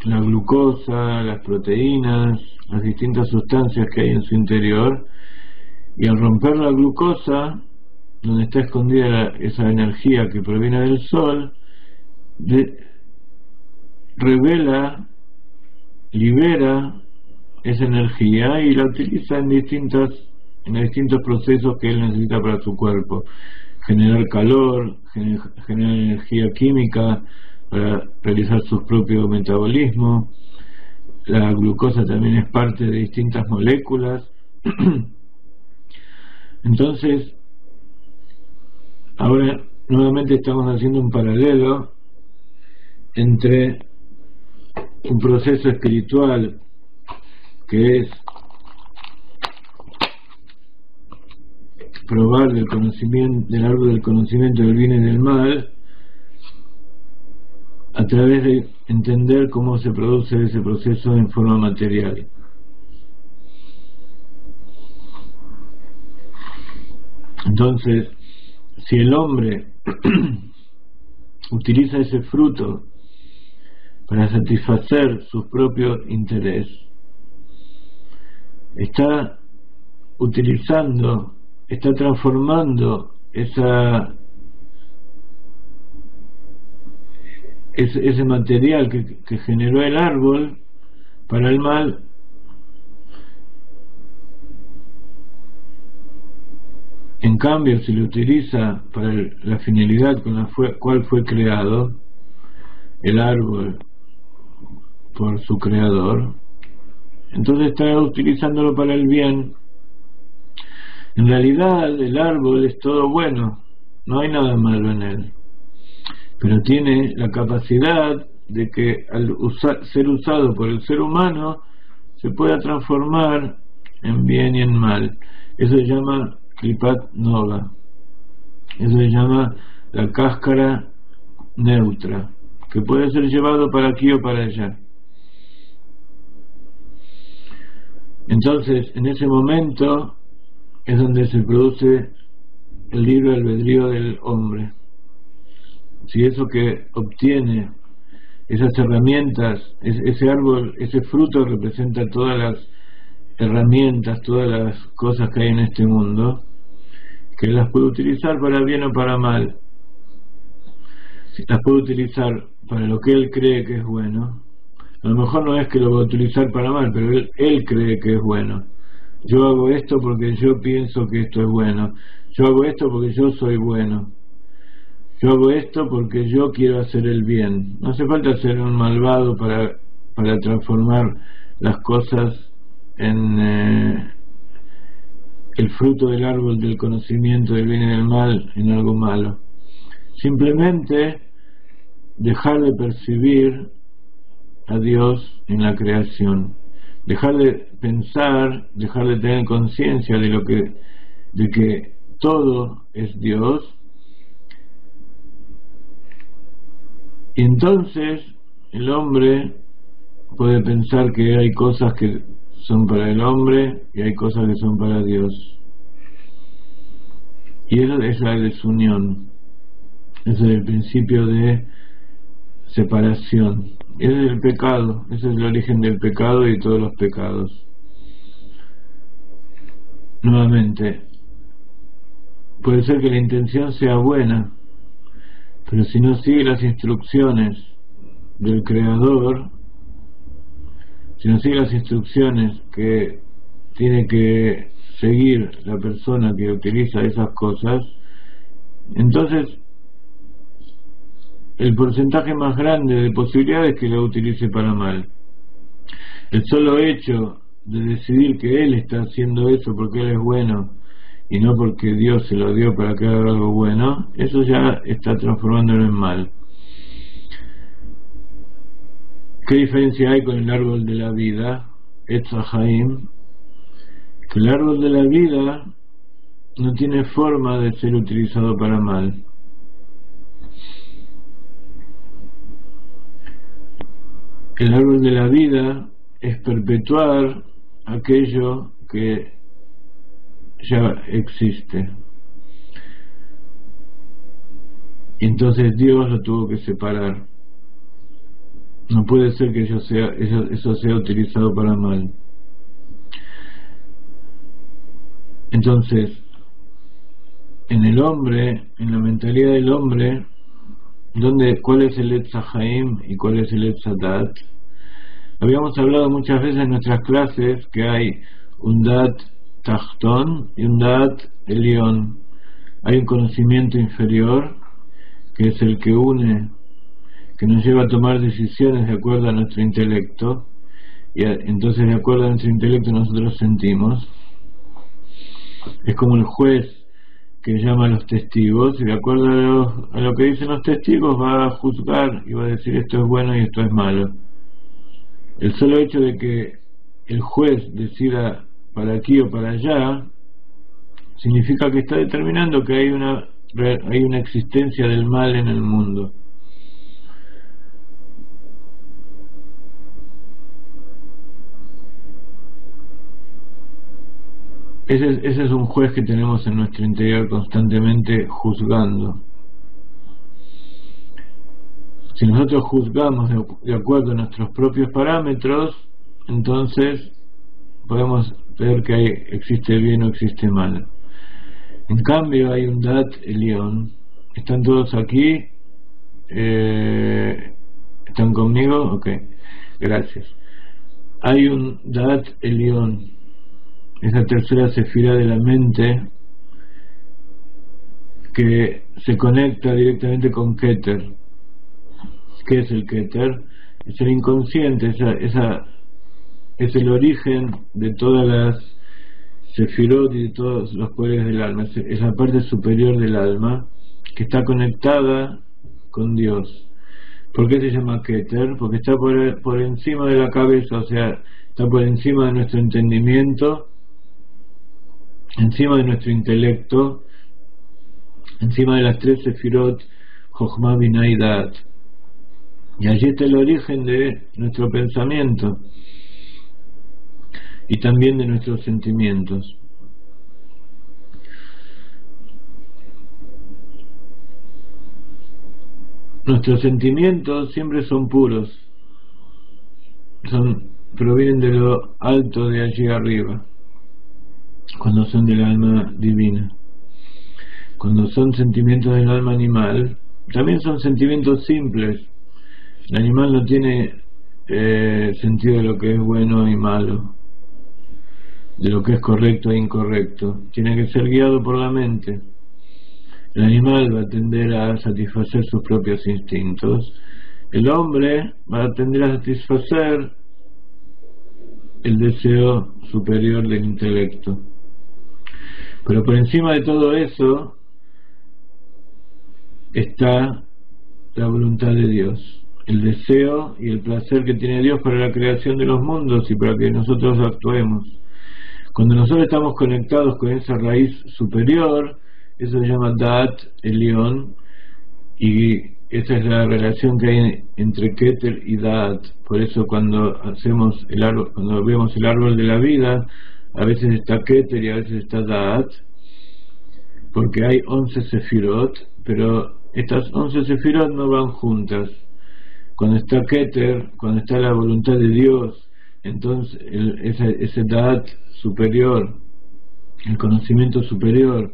la glucosa, las proteínas, las distintas sustancias que hay en su interior, y al romper la glucosa, donde está escondida esa energía que proviene del sol, revela libera esa energía y la utiliza en distintos procesos que él necesita para su cuerpo. Generar calor, generar energía química para realizar su propio metabolismo. La glucosa también es parte de distintas moléculas. Entonces, ahora nuevamente estamos haciendo un paralelo entre un proceso espiritual que es probar del conocimiento, del árbol del conocimiento del bien y del mal, a través de entender cómo se produce ese proceso en forma material. Entonces, si el hombre utiliza ese fruto para satisfacer su propio interés, está utilizando, está transformando ese material que generó el árbol para el mal. En cambio, si lo utiliza para la finalidad con la cual fue creado el árbol por su creador, entonces está utilizándolo para el bien. En realidad el árbol es todo bueno, no hay nada malo en él, pero tiene la capacidad de que al ser usado por el ser humano se pueda transformar en bien y en mal. Eso se llama Klipat Noga, eso se llama la cáscara neutra, que puede ser llevado para aquí o para allá. Entonces, en ese momento es donde se produce el libre albedrío del hombre. Si eso que obtiene, esas herramientas, ese árbol, ese fruto representa todas las herramientas, todas las cosas que hay en este mundo, que las puede utilizar para bien o para mal. Las puede utilizar para lo que él cree que es bueno. A lo mejor no es que lo va a utilizar para mal, pero él cree que es bueno. Yo hago esto porque yo pienso que esto es bueno. Yo hago esto porque yo soy bueno. Yo hago esto porque yo quiero hacer el bien. No hace falta ser un malvado para transformar las cosas en el fruto del árbol del conocimiento del bien y del mal en algo malo. Simplemente dejar de percibir a Dios en la creación, dejar de pensar, dejar de tener conciencia de que todo es Dios, y entonces el hombre puede pensar que hay cosas que son para el hombre y hay cosas que son para Dios, y eso es la desunión. Ese es el principio de separación. Ese es el pecado, ese es el origen del pecado y todos los pecados. Nuevamente, puede ser que la intención sea buena, pero si no sigue las instrucciones del Creador, si no sigue las instrucciones que tiene que seguir la persona que utiliza esas cosas, entonces el porcentaje más grande de posibilidades es que lo utilice para mal. El solo hecho de decidir que él está haciendo eso porque él es bueno y no porque Dios se lo dio para que haga algo bueno, eso ya está transformándolo en mal. ¿Qué diferencia hay con el árbol de la vida, Etz HaChaim? Que el árbol de la vida no tiene forma de ser utilizado para mal. El árbol de la vida es perpetuar aquello que ya existe. Y entonces Dios lo tuvo que separar. No puede ser que eso sea utilizado para mal. Entonces, en el hombre, en la mentalidad del hombre, ¿cuál es el Etz HaChaim y cuál es el Etz HaDat? Habíamos hablado muchas veces en nuestras clases que hay un Dat Tachton y un Dat Elión. Hay un conocimiento inferior, que es el que une, que nos lleva a tomar decisiones de acuerdo a nuestro intelecto, y entonces de acuerdo a nuestro intelecto nosotros sentimos. Es como el juez que llama a los testigos y de acuerdo a lo que dicen los testigos va a juzgar y va a decir esto es bueno y esto es malo. El solo hecho de que el juez decida para aquí o para allá significa que está determinando que hay una existencia del mal en el mundo. Ese es un juez que tenemos en nuestro interior constantemente juzgando. Si nosotros juzgamos de acuerdo a nuestros propios parámetros, entonces podemos ver que existe bien o existe mal. En cambio hay un Dat Elión. ¿Están todos aquí? ¿Están conmigo? Ok, gracias. Hay un Dat Elión, esa tercera sefira de la mente, que se conecta directamente con Keter. ¿Qué es el Keter? Es el inconsciente, es el origen de todas las sefirot y de todos los poderes del alma. Es la parte superior del alma que está conectada con Dios. ¿Por qué se llama Keter? Porque está por encima de la cabeza, o sea, está por encima de nuestro entendimiento, encima de nuestro intelecto, encima de las tres sefirot, Jochma, Binah y Dat. Y allí está el origen de nuestro pensamiento y también de nuestros sentimientos. Nuestros sentimientos siempre son puros, provienen de lo alto de allí arriba, cuando son del alma divina. Cuando son sentimientos del alma animal, también son sentimientos simples. El animal no tiene sentido de lo que es bueno y malo, de lo que es correcto e incorrecto. Tiene que ser guiado por la mente. El animal va a tender a satisfacer sus propios instintos. El hombre va a tender a satisfacer el deseo superior del intelecto. Pero por encima de todo eso está la voluntad de Dios, el deseo y el placer que tiene Dios para la creación de los mundos y para que nosotros actuemos. Cuando nosotros estamos conectados con esa raíz superior, eso se llama Dat Elión, y esa es la relación que hay entre Keter y Dat. Por eso cuando vemos el árbol de la vida, a veces está Keter y a veces está Dat, porque hay 11 sefirot, pero estas 11 sefirot no van juntas. Cuando está Keter, cuando está la voluntad de Dios, entonces ese Dat superior, el conocimiento superior,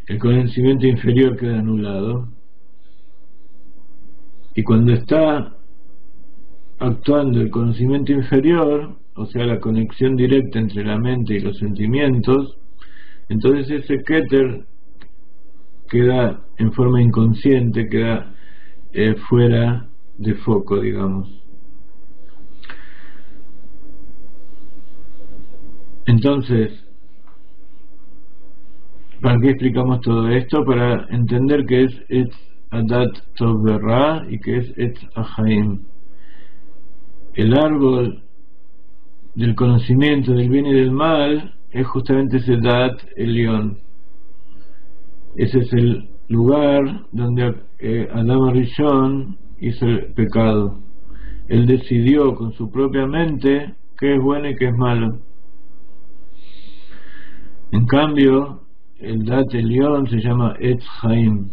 el conocimiento inferior queda anulado. Y cuando está actuando el conocimiento inferior, o sea la conexión directa entre la mente y los sentimientos, entonces ese Keter queda en forma inconsciente, queda fuera de foco, digamos. Entonces, ¿para qué explicamos todo esto? Para entender que es Etz Adat Tov Berra y que es Etz Ahaim. El árbol del conocimiento del bien y del mal es justamente ese Dat Elión. Ese es el lugar donde Adam Rishon hizo el pecado. Él decidió con su propia mente qué es bueno y qué es malo. En cambio, el Dat Elión se llama Etz Haim.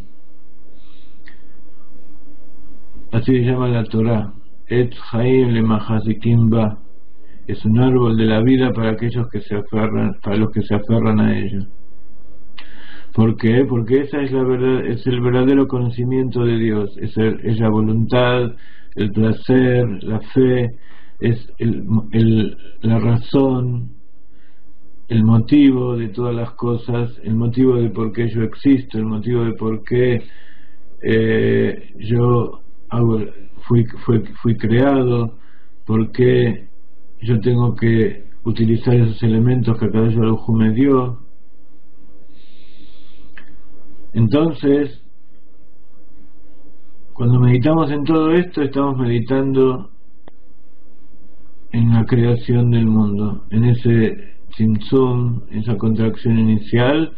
Así se llama la Torah. Etz Haim le Mahazikim Ba. Es un árbol de la vida para aquellos que se aferran, para los que se aferran a ello. ¿Por qué? Porque esa es la verdad, es el verdadero conocimiento de Dios, es la voluntad, el placer, la fe, es la razón, el motivo de todas las cosas, el motivo de por qué yo existo, el motivo de por qué yo fui creado, por qué yo tengo que utilizar esos elementos que Akadosh Baruj Hu me dio. Entonces, cuando meditamos en todo esto, estamos meditando en la creación del mundo, en ese tzimtzum, esa contracción inicial,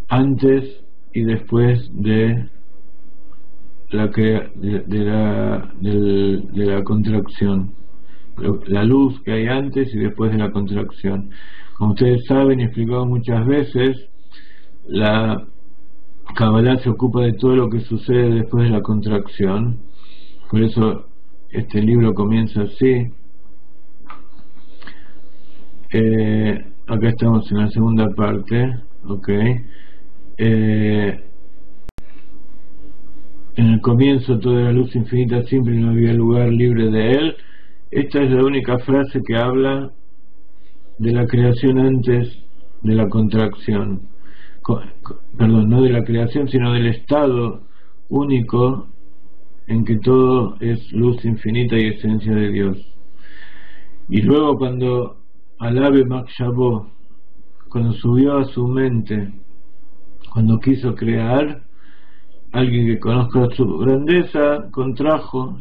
antes y después de la contracción, la luz que hay antes y después de la contracción. Como ustedes saben y he explicado muchas veces, la Kabbalah se ocupa de todo lo que sucede después de la contracción. Por eso este libro comienza así. Acá estamos en la segunda parte, en el comienzo toda la luz infinita siempre, no había lugar libre de él. Esta es la única frase que habla de la creación antes de la contracción. Perdón, no de la creación, sino del estado único en que todo es luz infinita y esencia de Dios. Y luego cuando Alabe Makshavó, cuando subió a su mente, cuando quiso crear, alguien que conozca su grandeza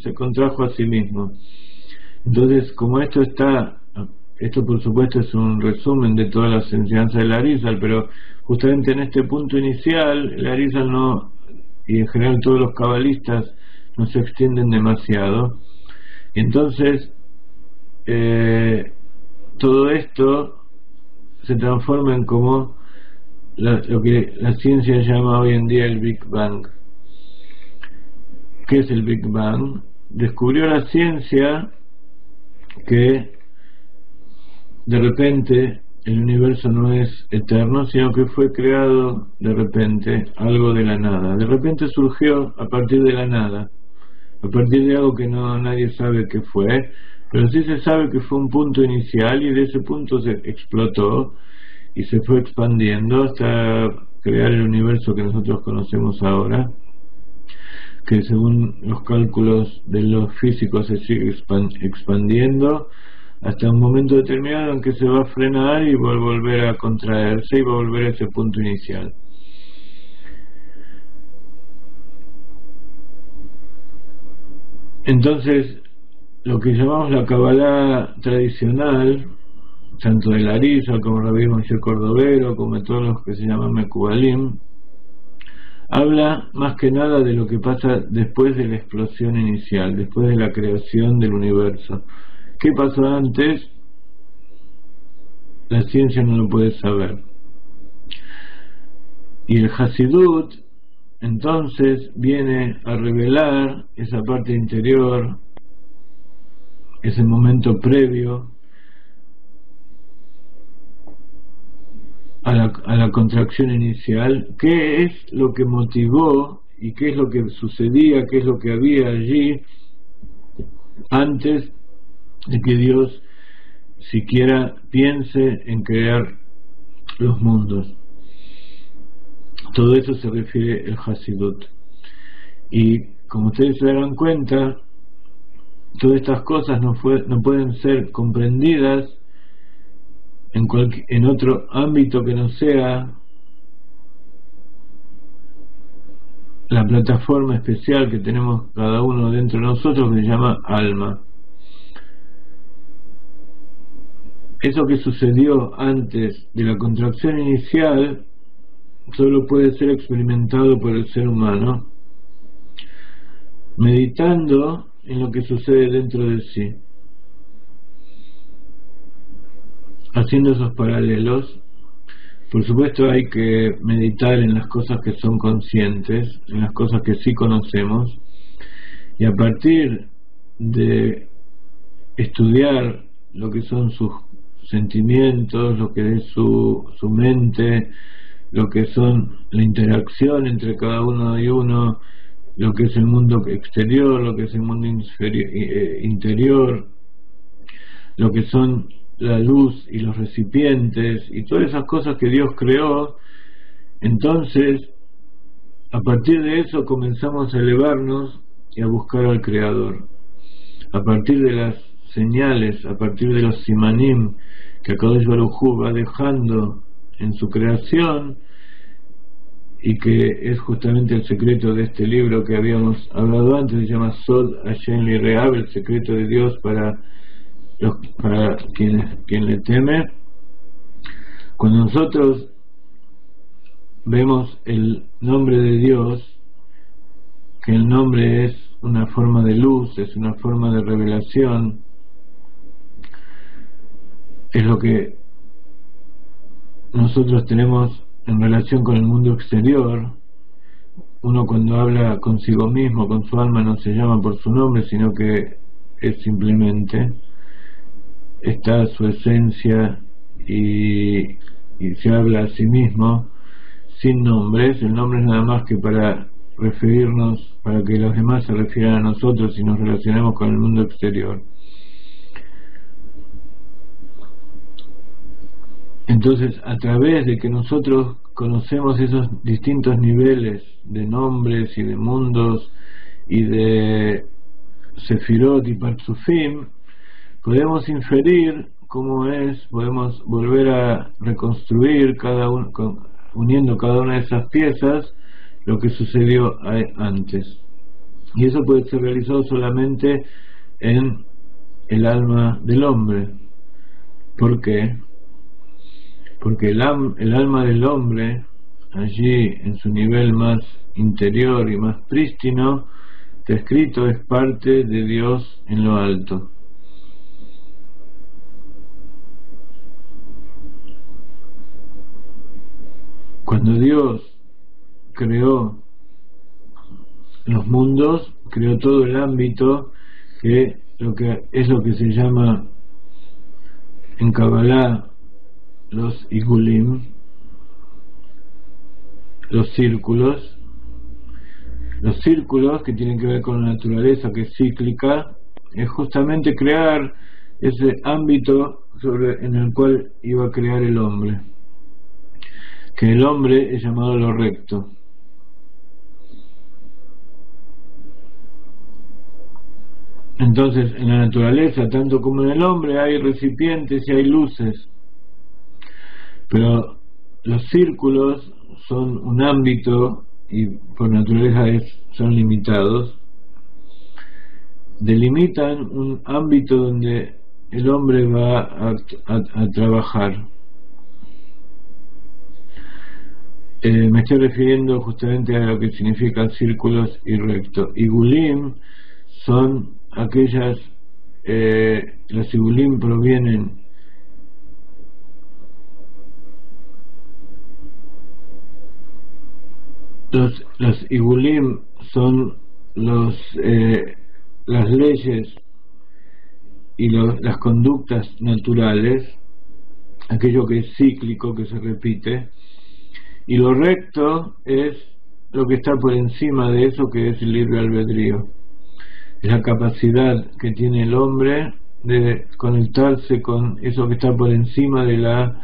se contrajo a sí mismo. Entonces, como esto por supuesto es un resumen de todas las enseñanzas del Arizal, pero justamente en este punto inicial el Arizal no, y en general todos los cabalistas, no se extienden demasiado. Y entonces todo esto se transforma en como lo que la ciencia llama hoy en día el Big Bang. ¿Qué es el Big Bang? Descubrió la ciencia que de repente el universo no es eterno, sino que fue creado de repente, algo de la nada. De repente surgió a partir de la nada, a partir de algo que nadie sabe qué fue, pero sí se sabe que fue un punto inicial, y de ese punto se explotó y se fue expandiendo hasta crear el universo que nosotros conocemos ahora, que según los cálculos de los físicos se sigue expandiendo hasta un momento determinado en que se va a frenar y va a volver a contraerse y va a volver a ese punto inicial. Entonces, lo que llamamos la Kabbalah tradicional, tanto del Arizal como Rabbi Moshe Cordovero, como de todos los que se llaman Mekubalim, habla más que nada de lo que pasa después de la explosión inicial, después de la creación del universo. ¿Qué pasó antes? La ciencia no lo puede saber. Y el Hasidut entonces viene a revelar esa parte interior, ese momento previo a la contracción inicial, qué es lo que motivó y qué es lo que sucedía, qué es lo que había allí antes de que Dios siquiera piense en crear los mundos. Todo eso se refiere el Hasidut. Y como ustedes se darán cuenta, todas estas cosas no pueden ser comprendidas en otro ámbito que no sea la plataforma especial que tenemos cada uno dentro de nosotros, que se llama alma. Eso que sucedió antes de la contracción inicial solo puede ser experimentado por el ser humano meditando en lo que sucede dentro de sí, haciendo esos paralelos. Por supuesto hay que meditar en las cosas que son conscientes, en las cosas que sí conocemos, y a partir de estudiar lo que son sus sentimientos, lo que es su mente, lo que son la interacción entre cada uno y uno, lo que es el mundo exterior, lo que es el mundo interior, lo que son la luz y los recipientes y todas esas cosas que Dios creó. Entonces, a partir de eso comenzamos a elevarnos y a buscar al Creador. A partir de las señales, a partir de los simanim que Akadosh Baruj Hu va dejando en su creación, y que es justamente el secreto de este libro que habíamos hablado antes, se llama Sod Hashem Lireab, el secreto de Dios para quien le teme. Cuando nosotros vemos el nombre de Dios, que el nombre es una forma de luz, es una forma de revelación, es lo que nosotros tenemos en relación con el mundo exterior. Uno cuando habla consigo mismo, con su alma, no se llama por su nombre, sino que es simplemente, está su esencia y se habla a sí mismo sin nombres. El nombre es nada más que para referirnos, para que los demás se refieran a nosotros y nos relacionemos con el mundo exterior. Entonces, a través de que nosotros conocemos esos distintos niveles de nombres y de mundos y de Sefirot y Partsufim, podemos inferir cómo es, podemos volver a reconstruir uniendo cada una de esas piezas, lo que sucedió antes. Y eso puede ser realizado solamente en el alma del hombre. ¿Por qué? Porque el alma del hombre, allí en su nivel más interior y más prístino, está escrito, es parte de Dios en lo alto. Cuando Dios creó los mundos, creó todo el ámbito que es lo que se llama en Kabbalah los igulim, los círculos que tienen que ver con la naturaleza, que es cíclica. Es justamente crear ese ámbito en el cual iba a crear el hombre, que el hombre es llamado lo recto. Entonces, en la naturaleza, tanto como en el hombre, hay recipientes y hay luces, pero los círculos son un ámbito, y por naturaleza son limitados, delimitan un ámbito donde el hombre va a trabajar. Me estoy refiriendo justamente a lo que significa círculos y recto. Igulim son aquellas, los igulim provienen los igulim son las leyes y las conductas naturales, aquello que es cíclico, que se repite, y lo recto es lo que está por encima de eso, que es el libre albedrío. Es la capacidad que tiene el hombre de conectarse con eso que está por encima de la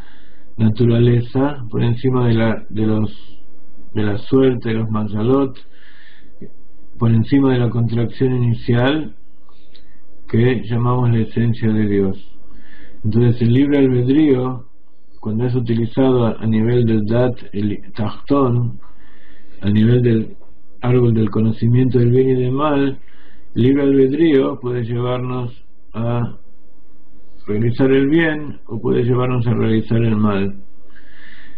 naturaleza, por encima de la suerte, de los mazalot, por encima de la contracción inicial que llamamos la esencia de Dios. Entonces el libre albedrío, cuando es utilizado a nivel del dat, el tachtón, a nivel del árbol del conocimiento del bien y del mal, el libre albedrío puede llevarnos a realizar el bien o puede llevarnos a realizar el mal.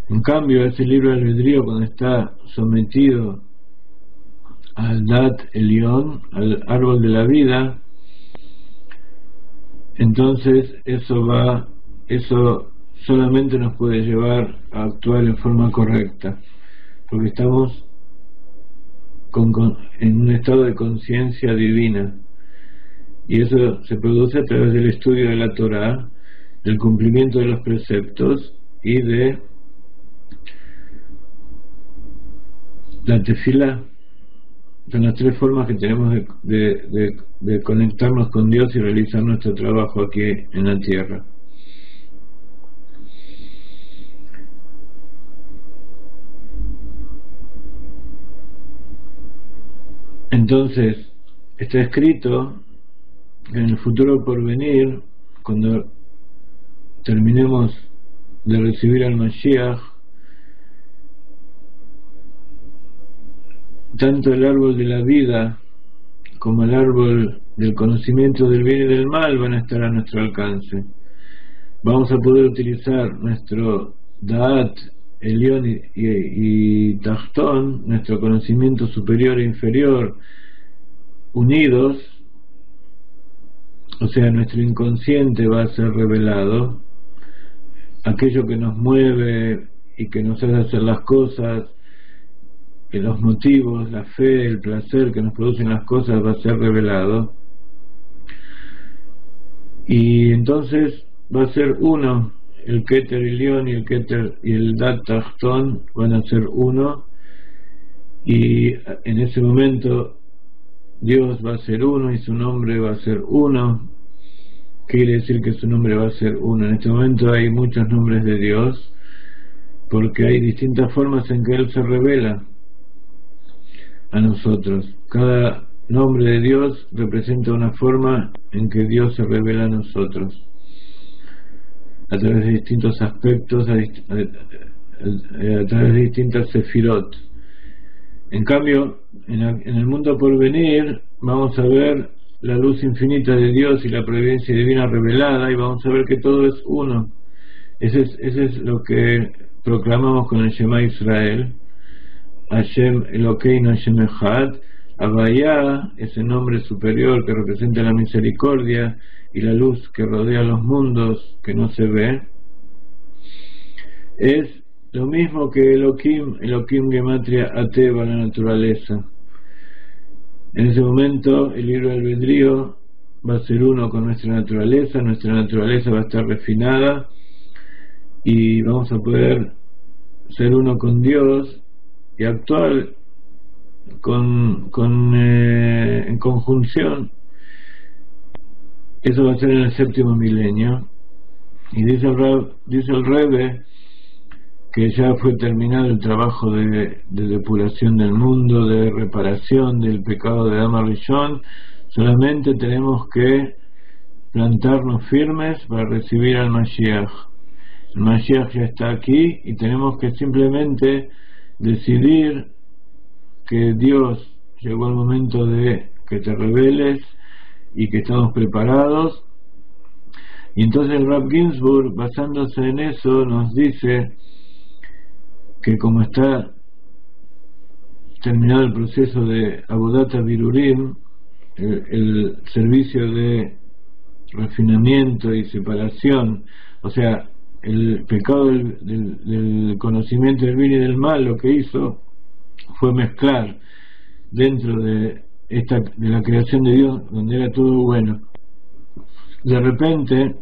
En cambio, ese libre albedrío, cuando está sometido al Dat Elión, al árbol de la vida, entonces eso solamente nos puede llevar a actuar en forma correcta, porque estamos en un estado de conciencia divina, y eso se produce a través del estudio de la Torá, del cumplimiento de los preceptos y de la tefilá. Son las tres formas que tenemos de conectarnos con Dios y realizar nuestro trabajo aquí en la tierra. Entonces, está escrito que en el futuro por venir, cuando terminemos de recibir al Mashiach, tanto el árbol de la vida como el árbol del conocimiento del bien y del mal van a estar a nuestro alcance. Vamos a poder utilizar nuestro Da'at, Elión y Tachtón, nuestro conocimiento superior e inferior, unidos, o sea, nuestro inconsciente va a ser revelado, aquello que nos mueve y que nos hace hacer las cosas, que los motivos, la fe, el placer que nos producen las cosas va a ser revelado, y entonces va a ser uno, el Keter Elión y el Keter y el Dat Tachtón van a ser uno, y en ese momento Dios va a ser uno y su nombre va a ser uno. Quiere decir que su nombre va a ser uno. En este momento hay muchos nombres de Dios porque hay distintas formas en que Él se revela a nosotros. Cada nombre de Dios representa una forma en que Dios se revela a nosotros a través de distintos aspectos, a través de distintas sefirot. En cambio, en el mundo por venir vamos a ver la luz infinita de Dios y la providencia divina revelada, y vamos a ver que todo es uno. Ese es lo que proclamamos con el Shema Israel, Hashem Elokeinu Hashem Echad. Havaya, ese nombre superior que representa la misericordia y la luz que rodea los mundos que no se ve, es lo mismo que Elohim Gematria Ateva, la naturaleza. En ese momento el libre albedrío va a ser uno con nuestra naturaleza va a estar refinada y vamos a poder ser uno con Dios y actuar en conjunción. Eso va a ser en el séptimo milenio, y dice el Rebbe que ya fue terminado el trabajo de depuración del mundo, de reparación del pecado de Adam Rishon. Solamente tenemos que plantarnos firmes para recibir al Mashiach. El Mashiach ya está aquí y tenemos que simplemente decidir que Dios llegó el momento de que te reveles y que estamos preparados. Y entonces el Rav Ginsburg, basándose en eso, nos dice que como está terminado el proceso de Avodat Birurim, el servicio de refinamiento y separación, o sea, el pecado del conocimiento del bien y del mal, lo que hizo fue mezclar dentro de la creación de Dios, donde era todo bueno, de repente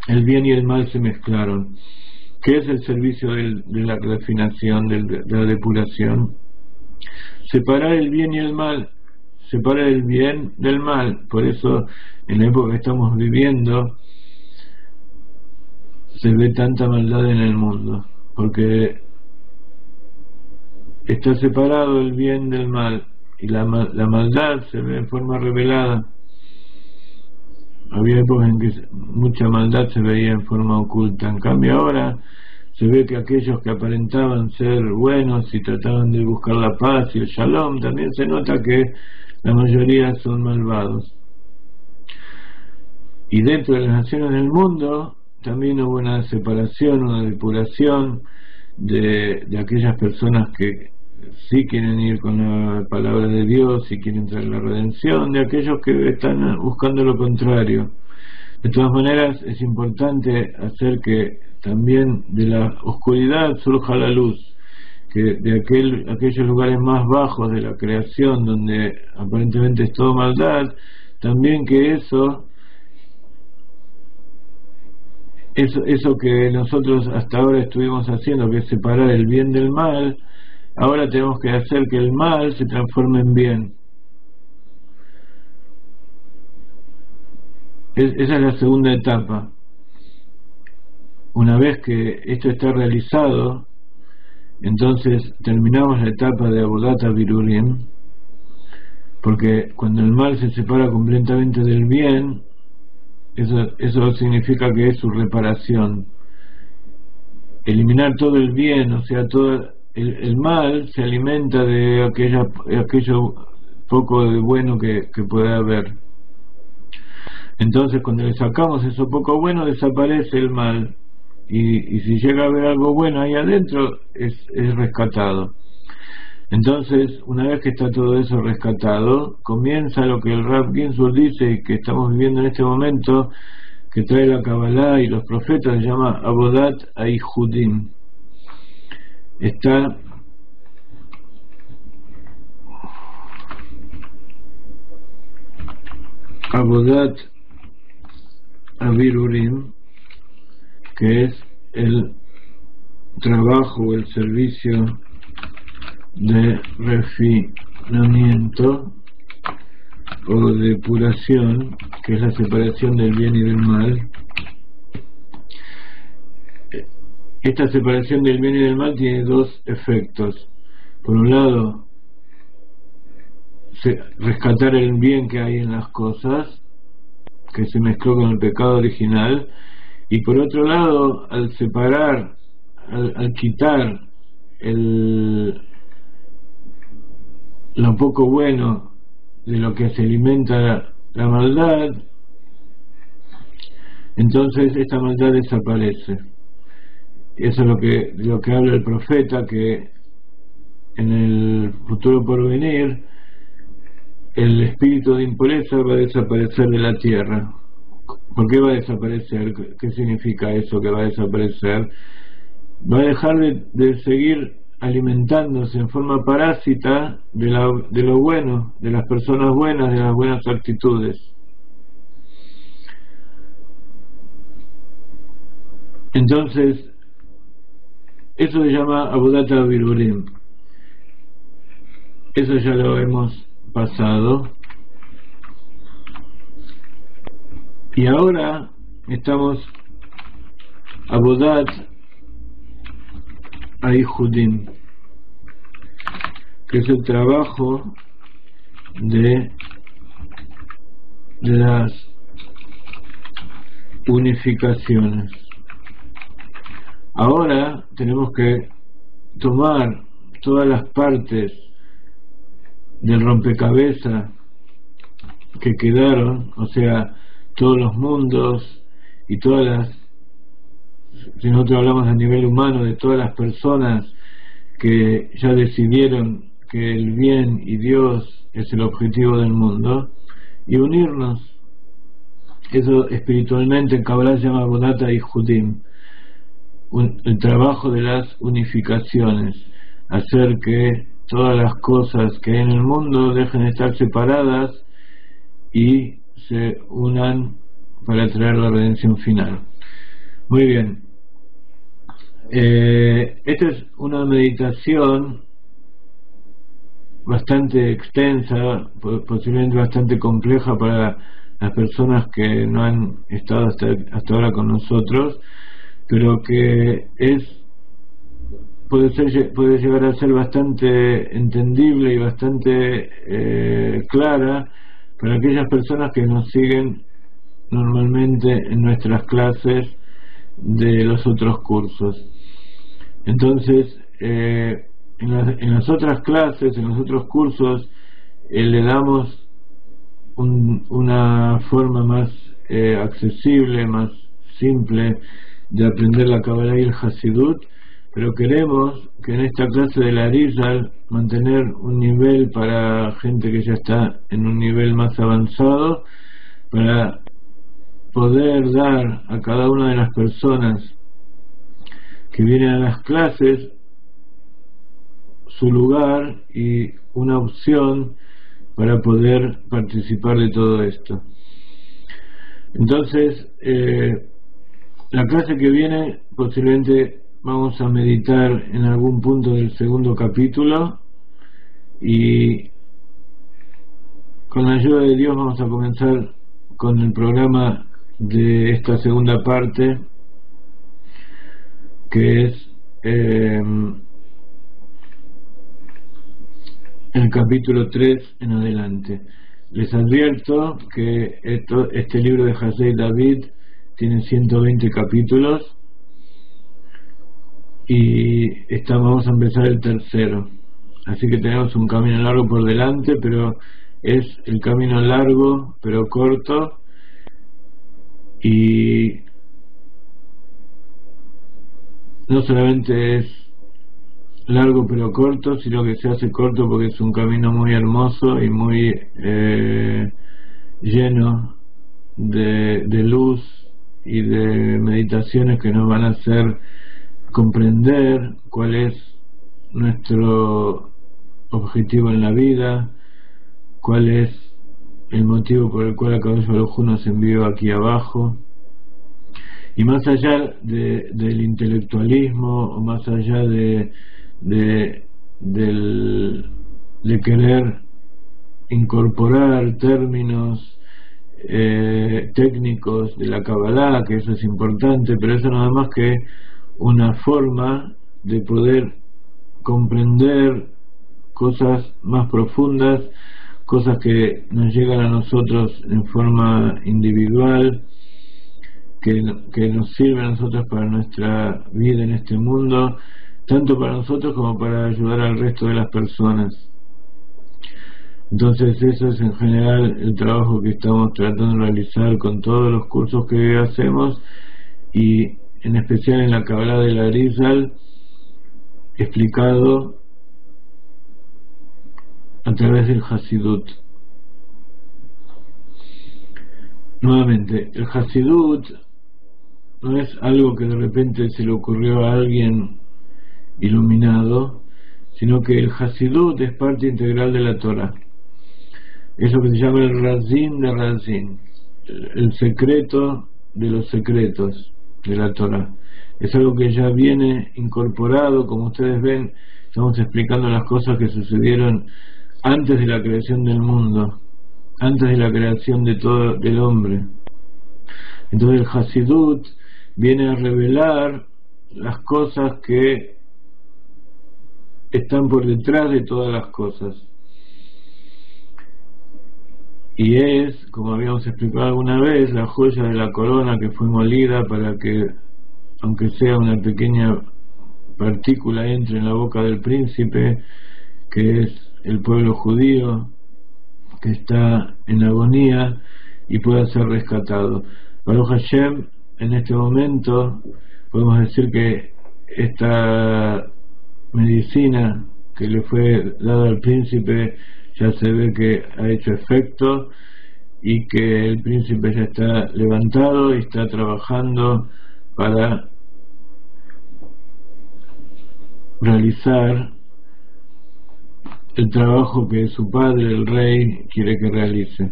el bien y el mal se mezclaron. ¿Qué es el servicio de la refinación, de la depuración? Separar el bien y el mal, separar el bien del mal. Por eso en la época que estamos viviendo se ve tanta maldad en el mundo, porque está separado el bien del mal, y la maldad se ve en forma revelada. Había épocas en que mucha maldad se veía en forma oculta. En cambio ahora se ve que aquellos que aparentaban ser buenos y trataban de buscar la paz y el shalom, también se nota que la mayoría son malvados. Y dentro de las naciones del mundo también hubo una separación, una depuración de aquellas personas que sí quieren ir con la palabra de Dios y quieren traer la redención, de aquellos que están buscando lo contrario. De todas maneras, es importante hacer que también de la oscuridad surja la luz, que de aquellos lugares más bajos de la creación, donde aparentemente es todo maldad, también que eso que nosotros hasta ahora estuvimos haciendo, que es separar el bien del mal, Ahora tenemos que hacer que el mal se transforme en bien. Esa es la segunda etapa. Una vez que esto está realizado, entonces terminamos la etapa de Avodat HaBirurim, porque cuando el mal se separa completamente del bien, eso significa que es su reparación. Eliminar todo el bien, o sea, todo el mal se alimenta de aquello poco de bueno que puede haber. Entonces cuando le sacamos eso poco bueno, desaparece el mal, y si llega a haber algo bueno ahí adentro, es rescatado. Entonces, una vez que está todo eso rescatado, comienza lo que el Rav Ginsburg dice y que estamos viviendo en este momento, que trae la Kabbalah y los profetas, se llama Avodat HaYichudim. Está Avodat HaBirurim, que es el trabajo, el servicio de refinamiento o depuración, que es la separación del bien y del mal. Esta separación del bien y del mal tiene dos efectos. Por un lado, rescatar el bien que hay en las cosas, que se mezcló con el pecado original, y por otro lado, al separar, al quitar lo poco bueno de lo que se alimenta la maldad, entonces esta maldad desaparece. Eso es lo que habla el profeta, que en el futuro porvenir el espíritu de impureza va a desaparecer de la tierra. ¿Por qué va a desaparecer? ¿Qué significa eso que va a desaparecer? Va a dejar de seguir alimentándose en forma parásita de lo bueno, de las personas buenas, de las buenas actitudes. Entonces, eso se llama Avodat HaBirurim. Eso ya lo hemos pasado. Y ahora estamos Avodat HaYichudim, que es el trabajo de las unificaciones. Ahora tenemos que tomar todas las partes del rompecabezas que quedaron, o sea, todos los mundos y todas las, si nosotros hablamos a nivel humano, de todas las personas que ya decidieron que el bien y Dios es el objetivo del mundo, y unirnos. Eso espiritualmente en Kabbalah se llama Avodat HaYichudim, el trabajo de las unificaciones, hacer que todas las cosas que hay en el mundo dejen de estar separadas y se unan para traer la redención final. Muy bien. Esta es una meditación bastante extensa, posiblemente bastante compleja para las personas que no han estado hasta ahora con nosotros, pero que puede llegar a ser bastante entendible y bastante clara para aquellas personas que nos siguen normalmente en nuestras clases de los otros cursos. Entonces, en las otras clases, en los otros cursos, le damos una forma más accesible, más simple de aprender la Kabbalah y el Hasidut, pero queremos que en esta clase de la Arizal mantener un nivel para gente que ya está en un nivel más avanzado, para poder dar a cada una de las personas que vienen a las clases su lugar y una opción para poder participar de todo esto. Entonces, la clase que viene posiblemente vamos a meditar en algún punto del segundo capítulo y con la ayuda de Dios vamos a comenzar con el programa de esta segunda parte, que es el capítulo 3 en adelante. Les advierto que este libro de Hasei David tiene 120 capítulos y vamos a empezar el tercero, así que tenemos un camino largo por delante, pero es el camino largo pero corto, y no solamente es largo pero corto, sino que se hace corto porque es un camino muy hermoso y muy lleno de luz y de meditaciones que nos van a hacer comprender cuál es nuestro objetivo en la vida, cuál es el motivo por el cual Akadosh Baruj Hu nos envió aquí abajo, y más allá del intelectualismo, o más allá de querer incorporar términos técnicos de la Kabbalah, que eso es importante, pero eso nada más que una forma de poder comprender cosas más profundas, cosas que nos llegan a nosotros en forma individual, que nos sirven a nosotros para nuestra vida en este mundo, tanto para nosotros como para ayudar al resto de las personas. Entonces eso es en general el trabajo que estamos tratando de realizar con todos los cursos que hacemos, y en especial en la Kabbalah del Arizal, explicado a través del Hasidut. Nuevamente, el Hasidut no es algo que de repente se le ocurrió a alguien iluminado, sino que el Hasidut es parte integral de la Torah. Es lo que se llama el Razin de Razin, el secreto de los secretos de la Torah. Es algo que ya viene incorporado. Como ustedes ven, estamos explicando las cosas que sucedieron antes de la creación del mundo, antes de la creación de todo del hombre. Entonces el Hasidut viene a revelar las cosas que están por detrás de todas las cosas, y es, como habíamos explicado alguna vez, la joya de la corona que fue molida para que, aunque sea una pequeña partícula, entre en la boca del príncipe, que es el pueblo judío que está en agonía, y pueda ser rescatado. Baruch Hashem, en este momento podemos decir que esta medicina que le fue dada al príncipe ya se ve que ha hecho efecto, y que el príncipe ya está levantado y está trabajando para realizar el trabajo que su padre, el rey, quiere que realice.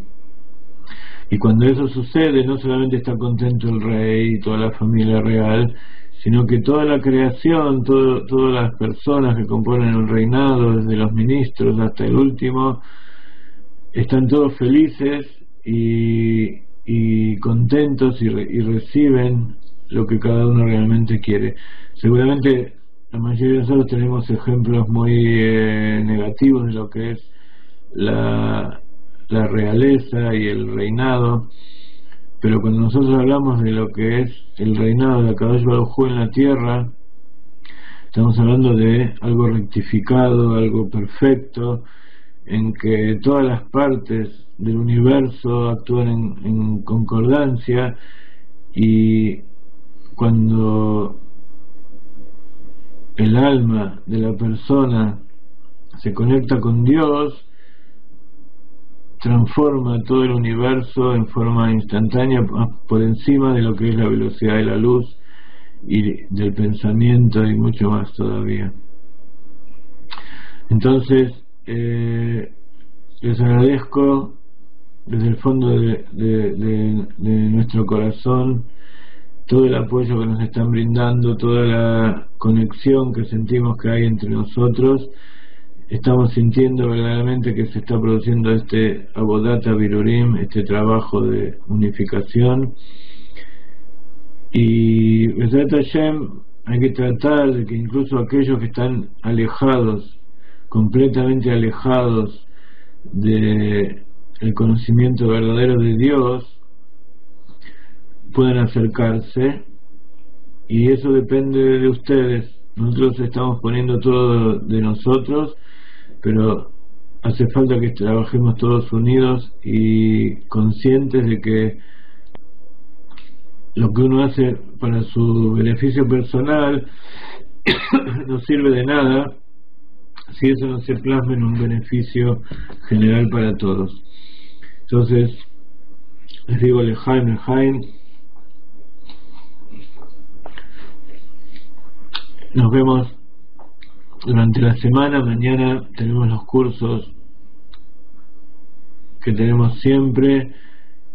Y cuando eso sucede, no solamente está contento el rey y toda la familia real, sino que toda la creación, todas las personas que componen el reinado, desde los ministros hasta el último, están todos felices y contentos, y reciben lo que cada uno realmente quiere. Seguramente la mayoría de nosotros tenemos ejemplos muy negativos de lo que es la realeza y el reinado, pero cuando nosotros hablamos de lo que es el reinado de Akadosh Baruj Hu en la tierra, estamos hablando de algo rectificado, algo perfecto, en que todas las partes del universo actúan en concordancia, y cuando el alma de la persona se conecta con Dios, transforma todo el universo en forma instantánea, por encima de lo que es la velocidad de la luz y del pensamiento, y mucho más todavía. Entonces les agradezco desde el fondo de nuestro corazón todo el apoyo que nos están brindando, toda la conexión que sentimos que hay entre nosotros. Estamos sintiendo verdaderamente que se está produciendo este Abodata Birurim, este trabajo de unificación. Y Besat Hashem, hay que tratar de que incluso aquellos que están alejados, completamente alejados del conocimiento verdadero de Dios, puedan acercarse, y eso depende de ustedes. Nosotros estamos poniendo todo de nosotros, pero hace falta que trabajemos todos unidos y conscientes de que lo que uno hace para su beneficio personal no sirve de nada si eso no se plasma en un beneficio general para todos. Entonces les digo Lejaim. Nos vemos durante la semana. Mañana tenemos los cursos que tenemos siempre,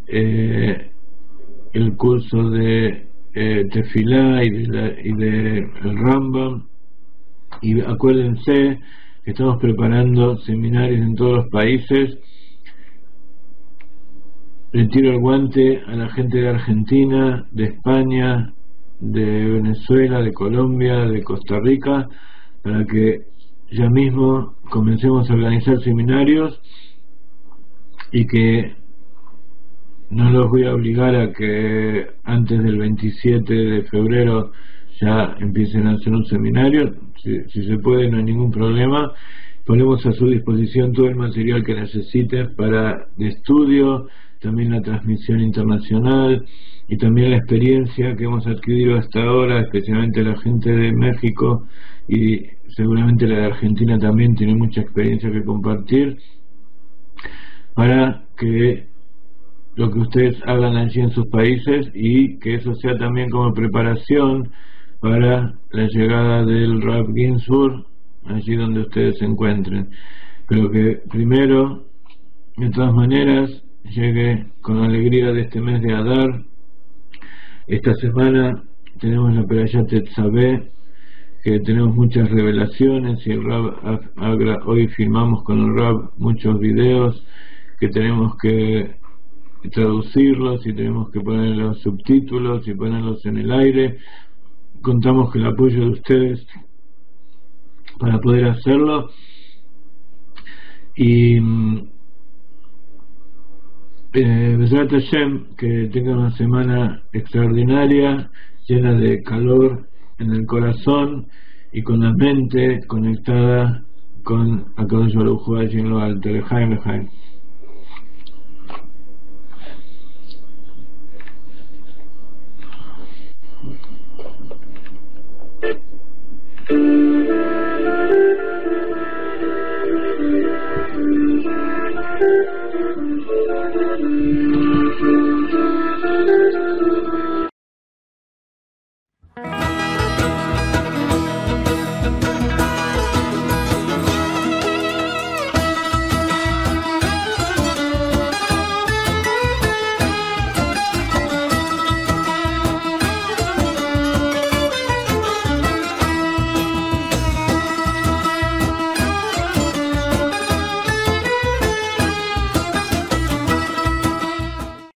el curso de Tefilá y de el Rambam, y acuérdense que estamos preparando seminarios en todos los países. Le tiro el guante a la gente de Argentina, de España, de Venezuela, de Colombia, de Costa Rica, para que ya mismo comencemos a organizar seminarios, y que no los voy a obligar a que antes del 27 de febrero ya empiecen a hacer un seminario. Si se puede, no hay ningún problema. Ponemos a su disposición todo el material que necesiten para de estudio, también la transmisión internacional y también la experiencia que hemos adquirido hasta ahora, especialmente la gente de México, y seguramente la de Argentina también tiene mucha experiencia que compartir, para que lo que ustedes hagan allí en sus países, y que eso sea también como preparación para la llegada del Rav Ginsburg allí donde ustedes se encuentren. Pero que primero, de todas maneras, llegue con la alegría de este mes de Adar. Esta semana tenemos la Perashat Tetzaveh, que tenemos muchas revelaciones, y el Rav Agra, hoy filmamos con el Rav muchos videos que tenemos que traducirlos, y tenemos que poner los subtítulos y ponerlos en el aire. Contamos con el apoyo de ustedes para poder hacerlo, y Besat Hashem, que tengan una semana extraordinaria, llena de calor en el corazón y con la mente conectada con Akadosh Baruj Hu allí en lo alto. Lejaim.